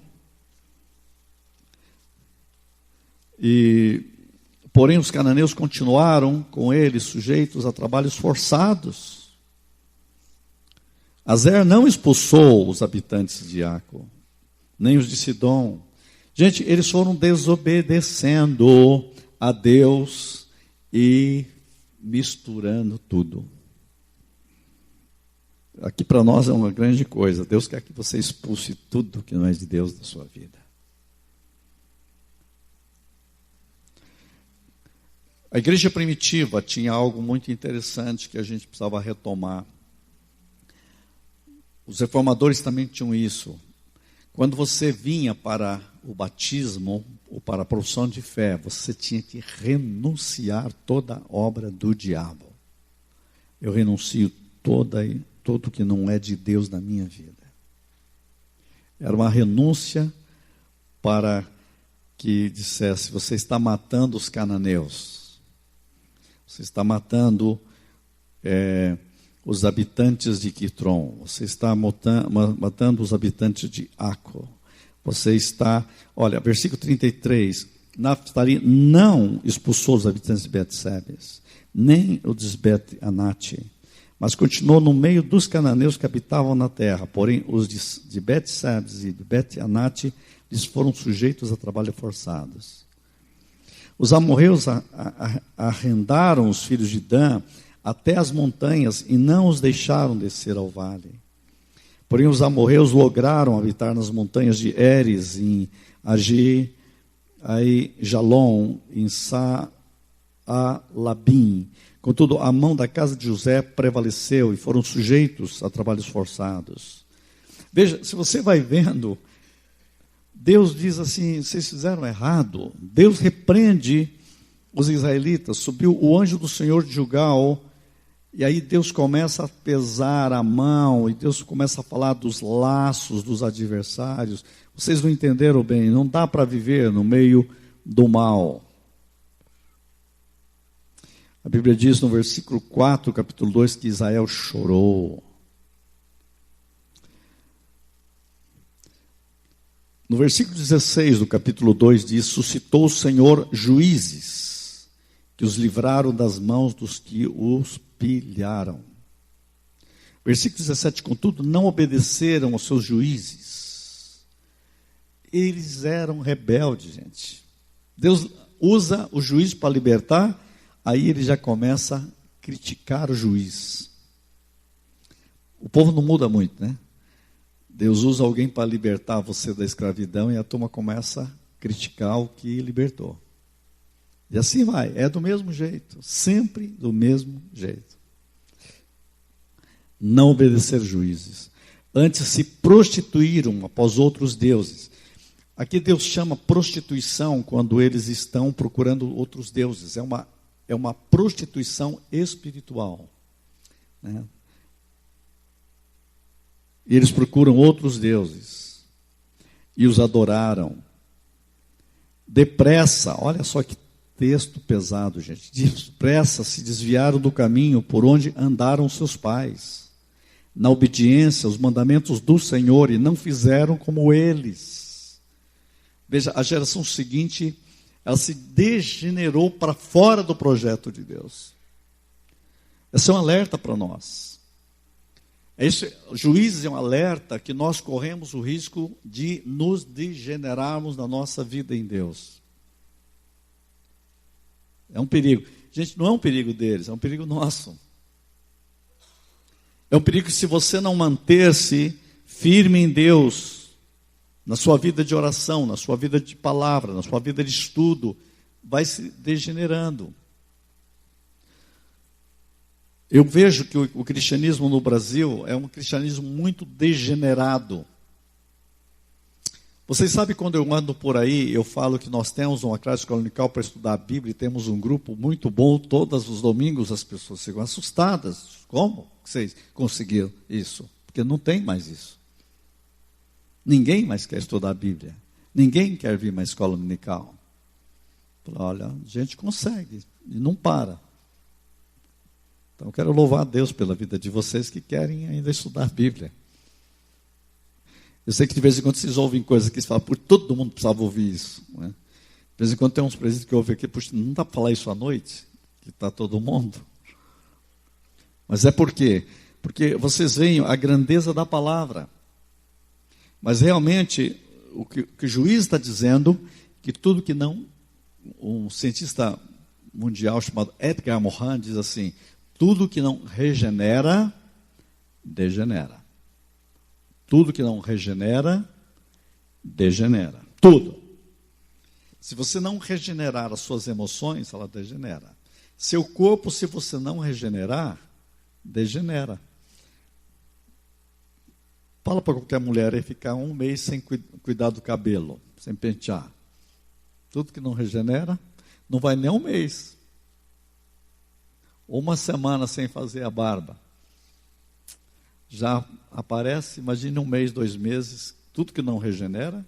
Porém os cananeus continuaram com eles sujeitos a trabalhos forçados. Azer não expulsou os habitantes de Aco, nem os de Sidom. Gente, eles foram desobedecendo a Deus e misturando tudo. Aqui para nós é uma grande coisa. Deus quer que você expulse tudo que não é de Deus da sua vida. A igreja primitiva tinha algo muito interessante que a gente precisava retomar. Os reformadores também tinham isso. Quando você vinha para o batismo ou para a profissão de fé, você tinha que renunciar toda a obra do diabo. Eu renuncio tudo que não é de Deus na minha vida. Era uma renúncia para que dissesse: você está matando os cananeus, você está matando os habitantes de Quitron, você está matando os habitantes de Aco, você está... Olha, versículo 33, Naftali não expulsou os habitantes de Bet-Sebes, nem os de Bet-Anate, mas continuou no meio dos cananeus que habitavam na terra. Porém, os de Bet-Sebes e de Bet-Anate lhes foram sujeitos a trabalho forçados. Os amorreus arrendaram os filhos de Dan até as montanhas e não os deixaram descer ao vale. Porém, os amorreus lograram habitar nas montanhas de Eres, em Agi, aí Jalom, em a Labim. Contudo, a mão da casa de José prevaleceu e foram sujeitos a trabalhos forçados. Veja, se você vai vendo, Deus diz assim, vocês fizeram errado. Deus repreende os israelitas. Subiu o anjo do Senhor de Gilgal, e aí Deus começa a pesar a mão, e Deus começa a falar dos laços dos adversários. Vocês não entenderam bem, não dá para viver no meio do mal. A Bíblia diz no versículo 4, capítulo 2, que Israel chorou. No versículo 16 do capítulo 2 diz, suscitou o Senhor juízes, que os livraram das mãos dos que os pilharam. Versículo 17, contudo, não obedeceram aos seus juízes. Eles eram rebeldes, gente. Deus usa o juiz para libertar, aí ele já começa a criticar o juiz. O povo não muda muito, né? Deus usa alguém para libertar você da escravidão e a turma começa a criticar o que libertou. E assim vai, é do mesmo jeito, sempre do mesmo jeito. Não obedecer juízes. Antes se prostituíram após outros deuses. Aqui Deus chama prostituição quando eles estão procurando outros deuses. É uma prostituição espiritual, né? E eles procuram outros deuses e os adoraram. Depressa, olha só que texto pesado, gente. Depressa se desviaram do caminho por onde andaram seus pais, na obediência aos mandamentos do Senhor, e não fizeram como eles. Veja, a geração seguinte, ela se degenerou para fora do projeto de Deus. Esse é um alerta para nós. Juízes é um alerta que nós corremos o risco de nos degenerarmos na nossa vida em Deus. É um perigo. Gente, não é um perigo deles, é um perigo nosso. É um perigo que, se você não manter-se firme em Deus, na sua vida de oração, na sua vida de palavra, na sua vida de estudo, vai se degenerando. Eu vejo que o cristianismo no Brasil é um cristianismo muito degenerado. Vocês sabem, quando eu ando por aí, eu falo que nós temos uma classe escola dominical para estudar a Bíblia, e temos um grupo muito bom, todos os domingos as pessoas ficam assustadas. Como vocês conseguiram isso? Porque não tem mais isso. Ninguém mais quer estudar a Bíblia. Ninguém quer vir mais escola dominical. Olha, a gente consegue, e não para. Então, eu quero louvar a Deus pela vida de vocês que querem ainda estudar a Bíblia. Eu sei que de vez em quando vocês ouvem coisas que vocês falam, por todo mundo precisava ouvir isso, né? De vez em quando tem uns presídios que ouvem aqui, puxa, não dá para falar isso à noite? Que está todo mundo. Mas é por quê? Porque vocês veem a grandeza da palavra. Mas realmente, o que o juiz está dizendo, que tudo que não... Um cientista mundial chamado Edgar Morin diz assim, tudo que não regenera, degenera. Tudo que não regenera, degenera. Tudo. Se você não regenerar as suas emoções, ela degenera. Seu corpo, se você não regenerar, degenera. Fala para qualquer mulher aí ficar um mês sem cuidar do cabelo, sem pentear. Tudo que não regenera, não vai nem um mês. Uma semana sem fazer a barba. Já aparece, imagine 1 mês, 2 meses, tudo que não regenera,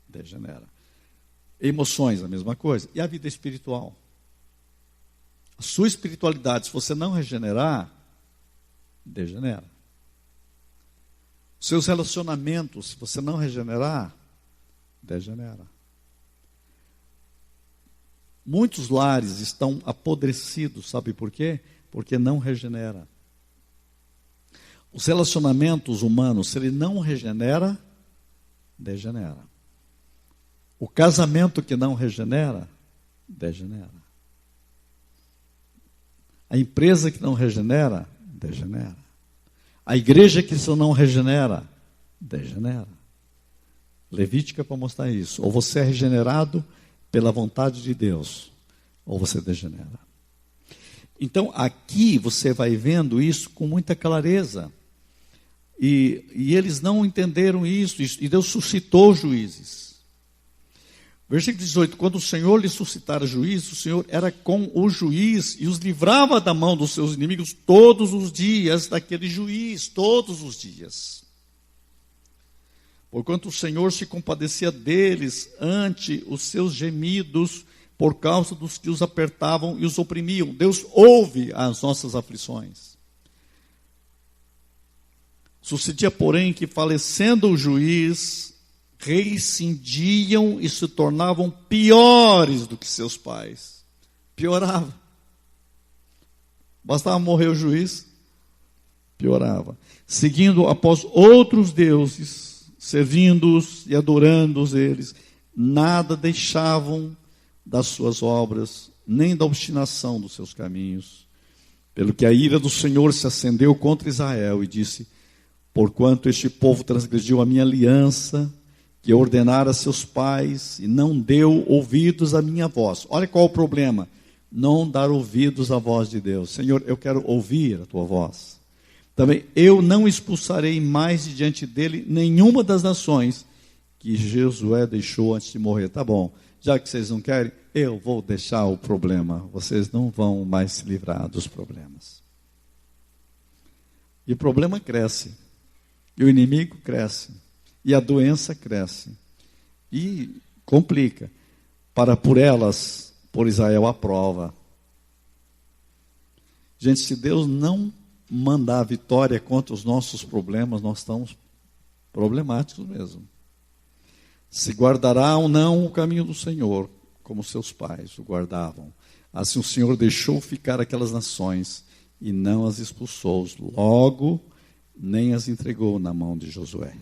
degenera. Emoções, a mesma coisa. E a vida espiritual? A sua espiritualidade, se você não regenerar, degenera. Seus relacionamentos, se você não regenerar, degenera. Muitos lares estão apodrecidos, sabe por quê? Porque não regenera. Os relacionamentos humanos, se ele não regenera, degenera. O casamento que não regenera, degenera. A empresa que não regenera, degenera. A igreja que não regenera, degenera. Levítica para mostrar isso. Ou você é regenerado pela vontade de Deus, ou você degenera. Então, aqui você vai vendo isso com muita clareza. E eles não entenderam isso, e Deus suscitou juízes. Versículo 18, quando o Senhor lhe suscitara juízes, o Senhor era com o juiz e os livrava da mão dos seus inimigos todos os dias daquele juiz, todos os dias. Porquanto o Senhor se compadecia deles ante os seus gemidos, por causa dos que os apertavam e os oprimiam. Deus ouve as nossas aflições. Sucedia, porém, que falecendo o juiz, reincidiam e se tornavam piores do que seus pais. Piorava. Bastava morrer o juiz, piorava. Seguindo após outros deuses, servindo-os e adorando-os eles, nada deixavam das suas obras, nem da obstinação dos seus caminhos. Pelo que a ira do Senhor se acendeu contra Israel e disse: porquanto este povo transgrediu a minha aliança, que ordenara a seus pais, e não deu ouvidos à minha voz. Olha qual o problema: não dar ouvidos à voz de Deus. Senhor, eu quero ouvir a tua voz. Também eu não expulsarei mais de diante dele nenhuma das nações que Josué deixou antes de morrer. Tá bom, já que vocês não querem, eu vou deixar o problema. Vocês não vão mais se livrar dos problemas. E o problema cresce. E o inimigo cresce. E a doença cresce. E complica. Para por elas, por Israel a prova. Gente, se Deus não mandar a vitória contra os nossos problemas, nós estamos problemáticos mesmo. Se guardará ou não o caminho do Senhor, como seus pais o guardavam. Assim o Senhor deixou ficar aquelas nações e não as expulsou. Logo, nem as entregou na mão de Josué.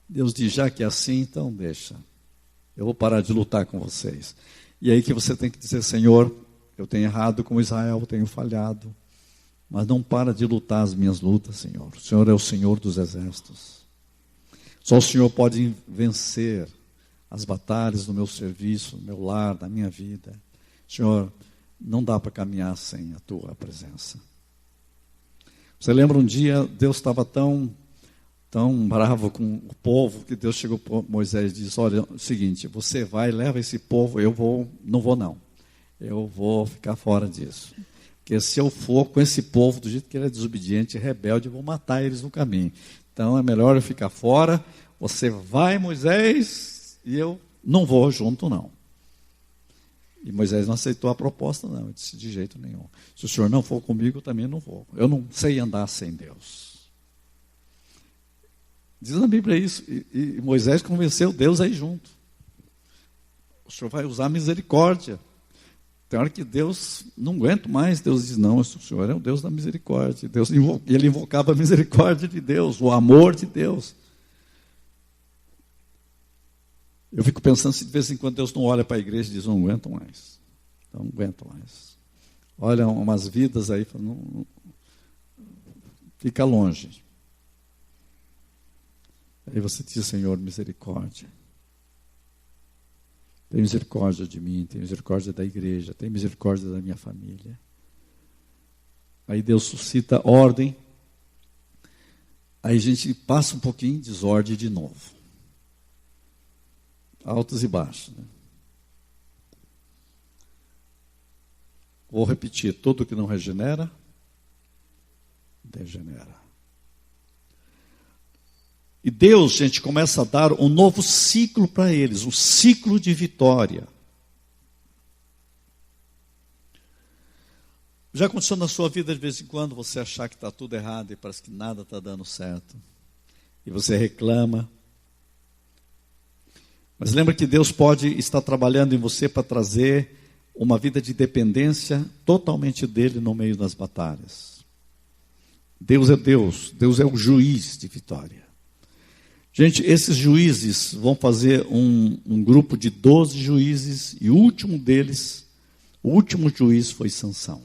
Deus diz: já que é assim, então deixa. Eu vou parar de lutar com vocês. E aí que você tem que dizer: Senhor, eu tenho errado com Israel, eu tenho falhado. Mas não para de lutar as minhas lutas, Senhor. O Senhor é o Senhor dos exércitos. Só o Senhor pode vencer as batalhas do meu serviço, do meu lar, da minha vida. Senhor, não dá para caminhar sem a tua presença. Você lembra um dia, Deus estava tão bravo com o povo, que Deus chegou para Moisés e disse: olha, é o seguinte, você vai, leva esse povo, eu não vou ficar fora disso. Porque se eu for com esse povo, do jeito que ele é desobediente e rebelde, eu vou matar eles no caminho. Então é melhor eu ficar fora. Você vai, Moisés, e eu não vou junto, não. E Moisés não aceitou a proposta, não. Ele disse: de jeito nenhum. Se o senhor não for comigo, eu também não vou. Eu não sei andar sem Deus. Diz na Bíblia isso. E Moisés convenceu Deus a ir junto. O senhor vai usar misericórdia. Tem hora que Deus não aguenta mais. Deus diz: não, o Senhor é o Deus da misericórdia. Ele invocava a misericórdia de Deus, o amor de Deus. Eu fico pensando se de vez em quando Deus não olha para a igreja e diz: não aguento mais. Não aguento mais. Olha umas vidas aí, não, fica longe. Aí você diz: Senhor, misericórdia. Tem misericórdia de mim, tem misericórdia da igreja, tem misericórdia da minha família. Aí Deus suscita ordem. Aí a gente passa um pouquinho em desordem de novo. Altos e baixos. Né? Vou repetir: tudo que não regenera, degenera. E Deus, gente, começa a dar um novo ciclo para eles, um ciclo de vitória. Já aconteceu na sua vida de vez em quando você achar que está tudo errado e parece que nada está dando certo? E você reclama. Mas lembra que Deus pode estar trabalhando em você para trazer uma vida de dependência totalmente dele no meio das batalhas. Deus é Deus, Deus é o juiz de vitória. Gente, esses juízes vão fazer um grupo de 12 juízes, e o último juiz foi Sansão.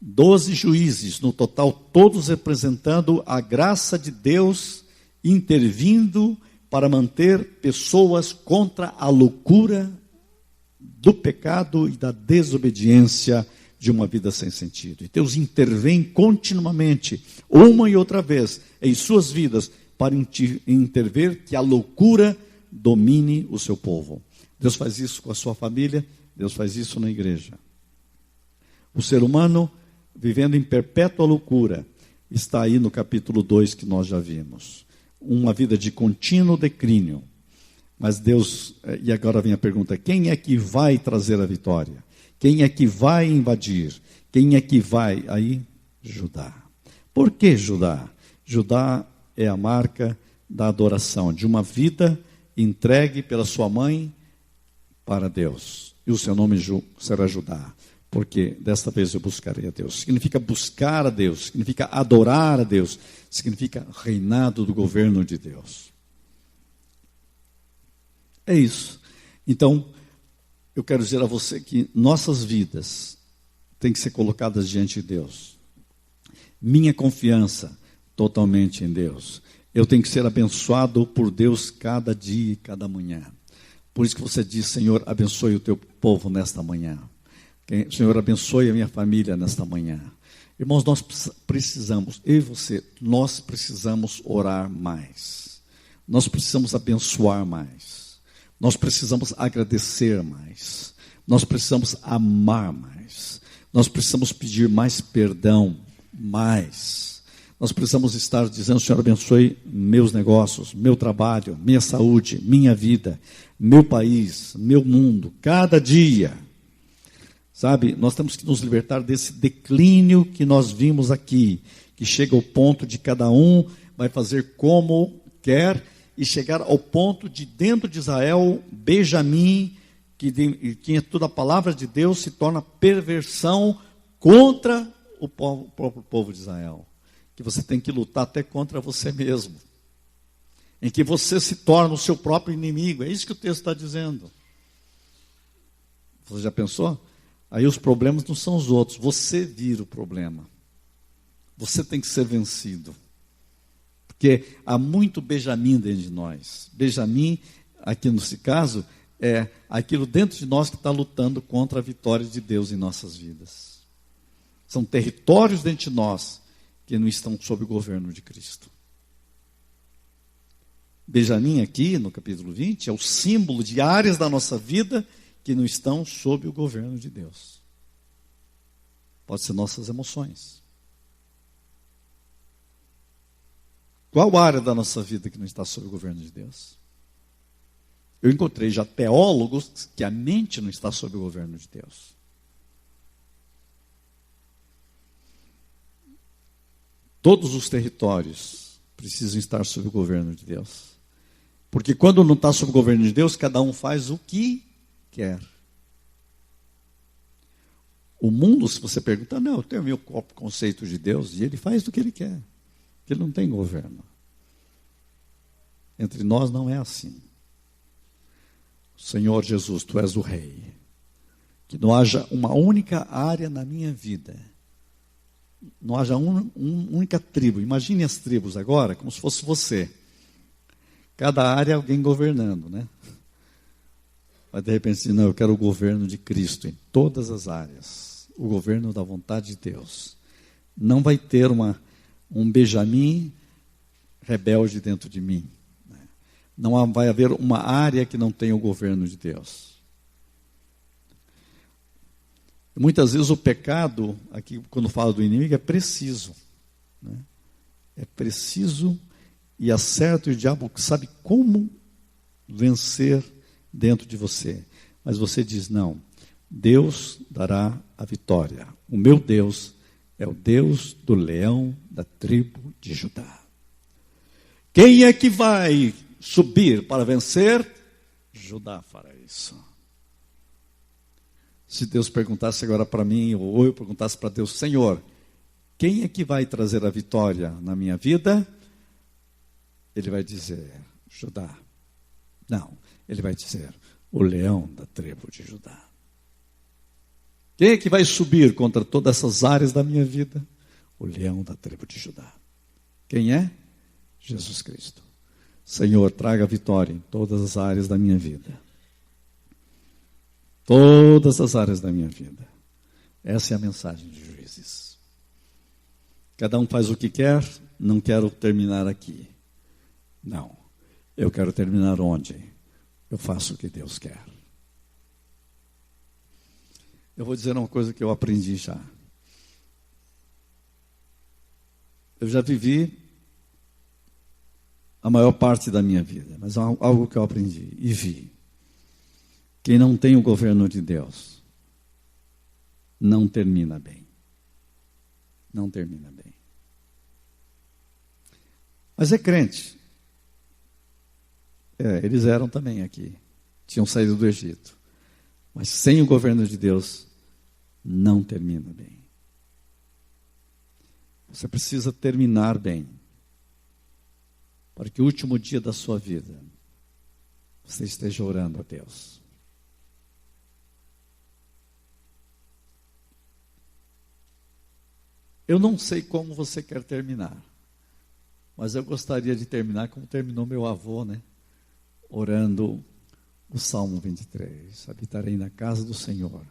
12 juízes no total, todos representando a graça de Deus intervindo para manter pessoas contra a loucura do pecado e da desobediência de uma vida sem sentido. E Deus intervém continuamente, uma e outra vez, em suas vidas, para intervir que a loucura domine o seu povo. Deus faz isso com a sua família, Deus faz isso na igreja. O ser humano, vivendo em perpétua loucura, está aí no capítulo 2 que nós já vimos. Uma vida de contínuo declínio. Mas Deus, e agora vem a pergunta, quem é que vai trazer a vitória? Quem é que vai invadir? Quem é que vai? Aí, Judá. Por que Judá? Judá é a marca da adoração, de uma vida entregue pela sua mãe para Deus. E o seu nome será Judá, porque desta vez eu buscarei a Deus. Significa buscar a Deus, significa adorar a Deus, significa reinado do governo de Deus. É isso. Então, eu quero dizer a você que nossas vidas têm que ser colocadas diante de Deus. Minha confiança totalmente em Deus. Eu tenho que ser abençoado por Deus cada dia e cada manhã. Por isso que você diz, Senhor, abençoe o teu povo nesta manhã. Senhor, abençoe a minha família nesta manhã. Irmãos, nós precisamos, eu e você, nós precisamos orar mais. Nós precisamos abençoar mais. Nós precisamos agradecer mais. Nós precisamos amar mais. Nós precisamos pedir mais perdão, mais. Nós precisamos estar dizendo, Senhor, abençoe meus negócios, meu trabalho, minha saúde, minha vida, meu país, meu mundo, cada dia. Sabe, nós temos que nos libertar desse declínio que nós vimos aqui, que chega ao ponto de cada um vai fazer como quer, e chegar ao ponto de, dentro de Israel, Benjamim, que tinha toda a palavra de Deus, se torna perversão contra o próprio povo de Israel. Que você tem que lutar até contra você mesmo. Em que você se torna o seu próprio inimigo. É isso que o texto está dizendo. Você já pensou? Aí os problemas não são os outros. Você vira o problema. Você tem que ser vencido. Porque há muito Benjamim dentro de nós. Benjamim, aqui nesse caso, é aquilo dentro de nós que está lutando contra a vitória de Deus em nossas vidas. São territórios dentro de nós que não estão sob o governo de Cristo. Benjamim aqui, no capítulo 20, é o símbolo de áreas da nossa vida que não estão sob o governo de Deus. Pode ser nossas emoções. Qual área da nossa vida que não está sob o governo de Deus? Eu encontrei já teólogos que a mente não está sob o governo de Deus. Todos os territórios precisam estar sob o governo de Deus. Porque quando não está sob o governo de Deus, cada um faz o que quer. O mundo, se você perguntar, não, eu tenho o meu próprio conceito de Deus, e ele faz o que ele quer. Ele não tem governo. Entre nós não é assim. Senhor Jesus, Tu és o Rei. Que não haja uma única área na minha vida. Não haja uma única tribo. Imagine as tribos agora, como se fosse você. Cada área alguém governando, né? Mas de repente, não, eu quero o governo de Cristo em todas as áreas. O governo da vontade de Deus. Não vai ter um Benjamim rebelde dentro de mim. Não vai haver uma área que não tenha o governo de Deus. Muitas vezes o pecado, aqui quando fala do inimigo, é preciso. Né? É preciso e acerta, e o diabo sabe como vencer dentro de você. Mas você diz, não, Deus dará a vitória. O meu Deus é o Deus do leão da tribo de Judá. Quem é que vai subir para vencer? Judá fará isso. Se Deus perguntasse agora para mim, ou eu perguntasse para Deus, Senhor, quem é que vai trazer a vitória na minha vida? Ele vai dizer, Judá. Não, ele vai dizer, o leão da tribo de Judá. Quem é que vai subir contra todas essas áreas da minha vida? O leão da tribo de Judá. Quem é? Jesus Cristo. Senhor, traga vitória em todas as áreas da minha vida. Todas as áreas da minha vida. Essa é a mensagem de Juízes. Cada um faz o que quer, não quero terminar aqui. Não, eu quero terminar onde? Eu faço o que Deus quer. Eu vou dizer uma coisa que eu aprendi já. Eu já vivi a maior parte da minha vida, mas algo que eu aprendi e vi. Quem não tem o governo de Deus não termina bem. Não termina bem. Mas é crente. Eles eram também aqui. Tinham saído do Egito. Mas sem o governo de Deus, não termina bem. Você precisa terminar bem. Para que o último dia da sua vida, você esteja orando a Deus. Eu não sei como você quer terminar, mas eu gostaria de terminar como terminou meu avô, né? Orando o Salmo 23. Habitarei na casa do Senhor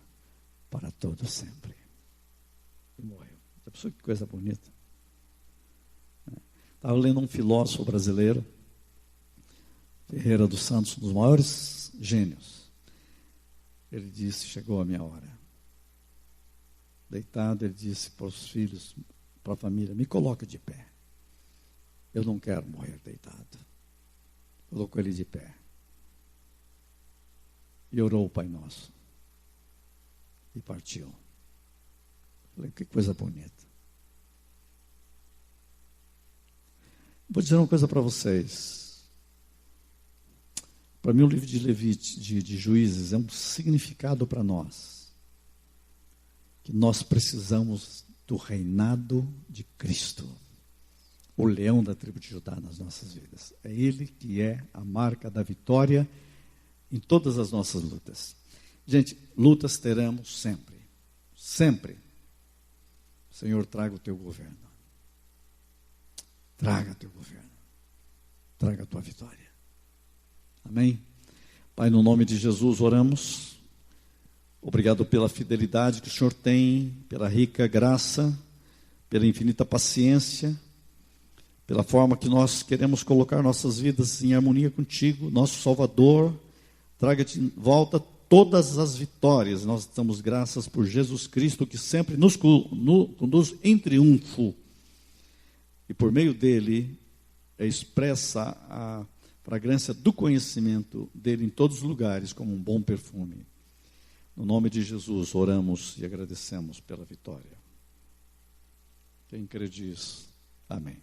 para todo sempre. E morreu. Já pensou que coisa bonita? Estava lendo um filósofo brasileiro, Ferreira dos Santos, um dos maiores gênios. Ele disse, chegou a minha hora. Deitado, ele disse para os filhos, para a família, me coloca de pé. Eu não quero morrer deitado. Colocou ele de pé. E orou o Pai Nosso. E partiu. Falei, que coisa bonita. Vou dizer uma coisa para vocês. Para mim, o livro de Levítico, de Juízes, é um significado para nós. Que nós precisamos do reinado de Cristo. O leão da tribo de Judá nas nossas vidas. É Ele que é a marca da vitória em todas as nossas lutas. Gente, lutas teremos sempre. Sempre. Senhor, traga o teu governo. Traga o teu governo. Traga a tua vitória. Amém? Pai, no nome de Jesus oramos. Obrigado pela fidelidade que o Senhor tem, pela rica graça, pela infinita paciência, pela forma que nós queremos colocar nossas vidas em harmonia contigo, nosso Salvador. Traga de volta todas as vitórias. Nós damos graças por Jesus Cristo, que sempre nos conduz em triunfo. E por meio dele, expressa a fragrância do conhecimento dele em todos os lugares, como um bom perfume. No nome de Jesus, oramos e agradecemos pela vitória. Quem crê diz, amém.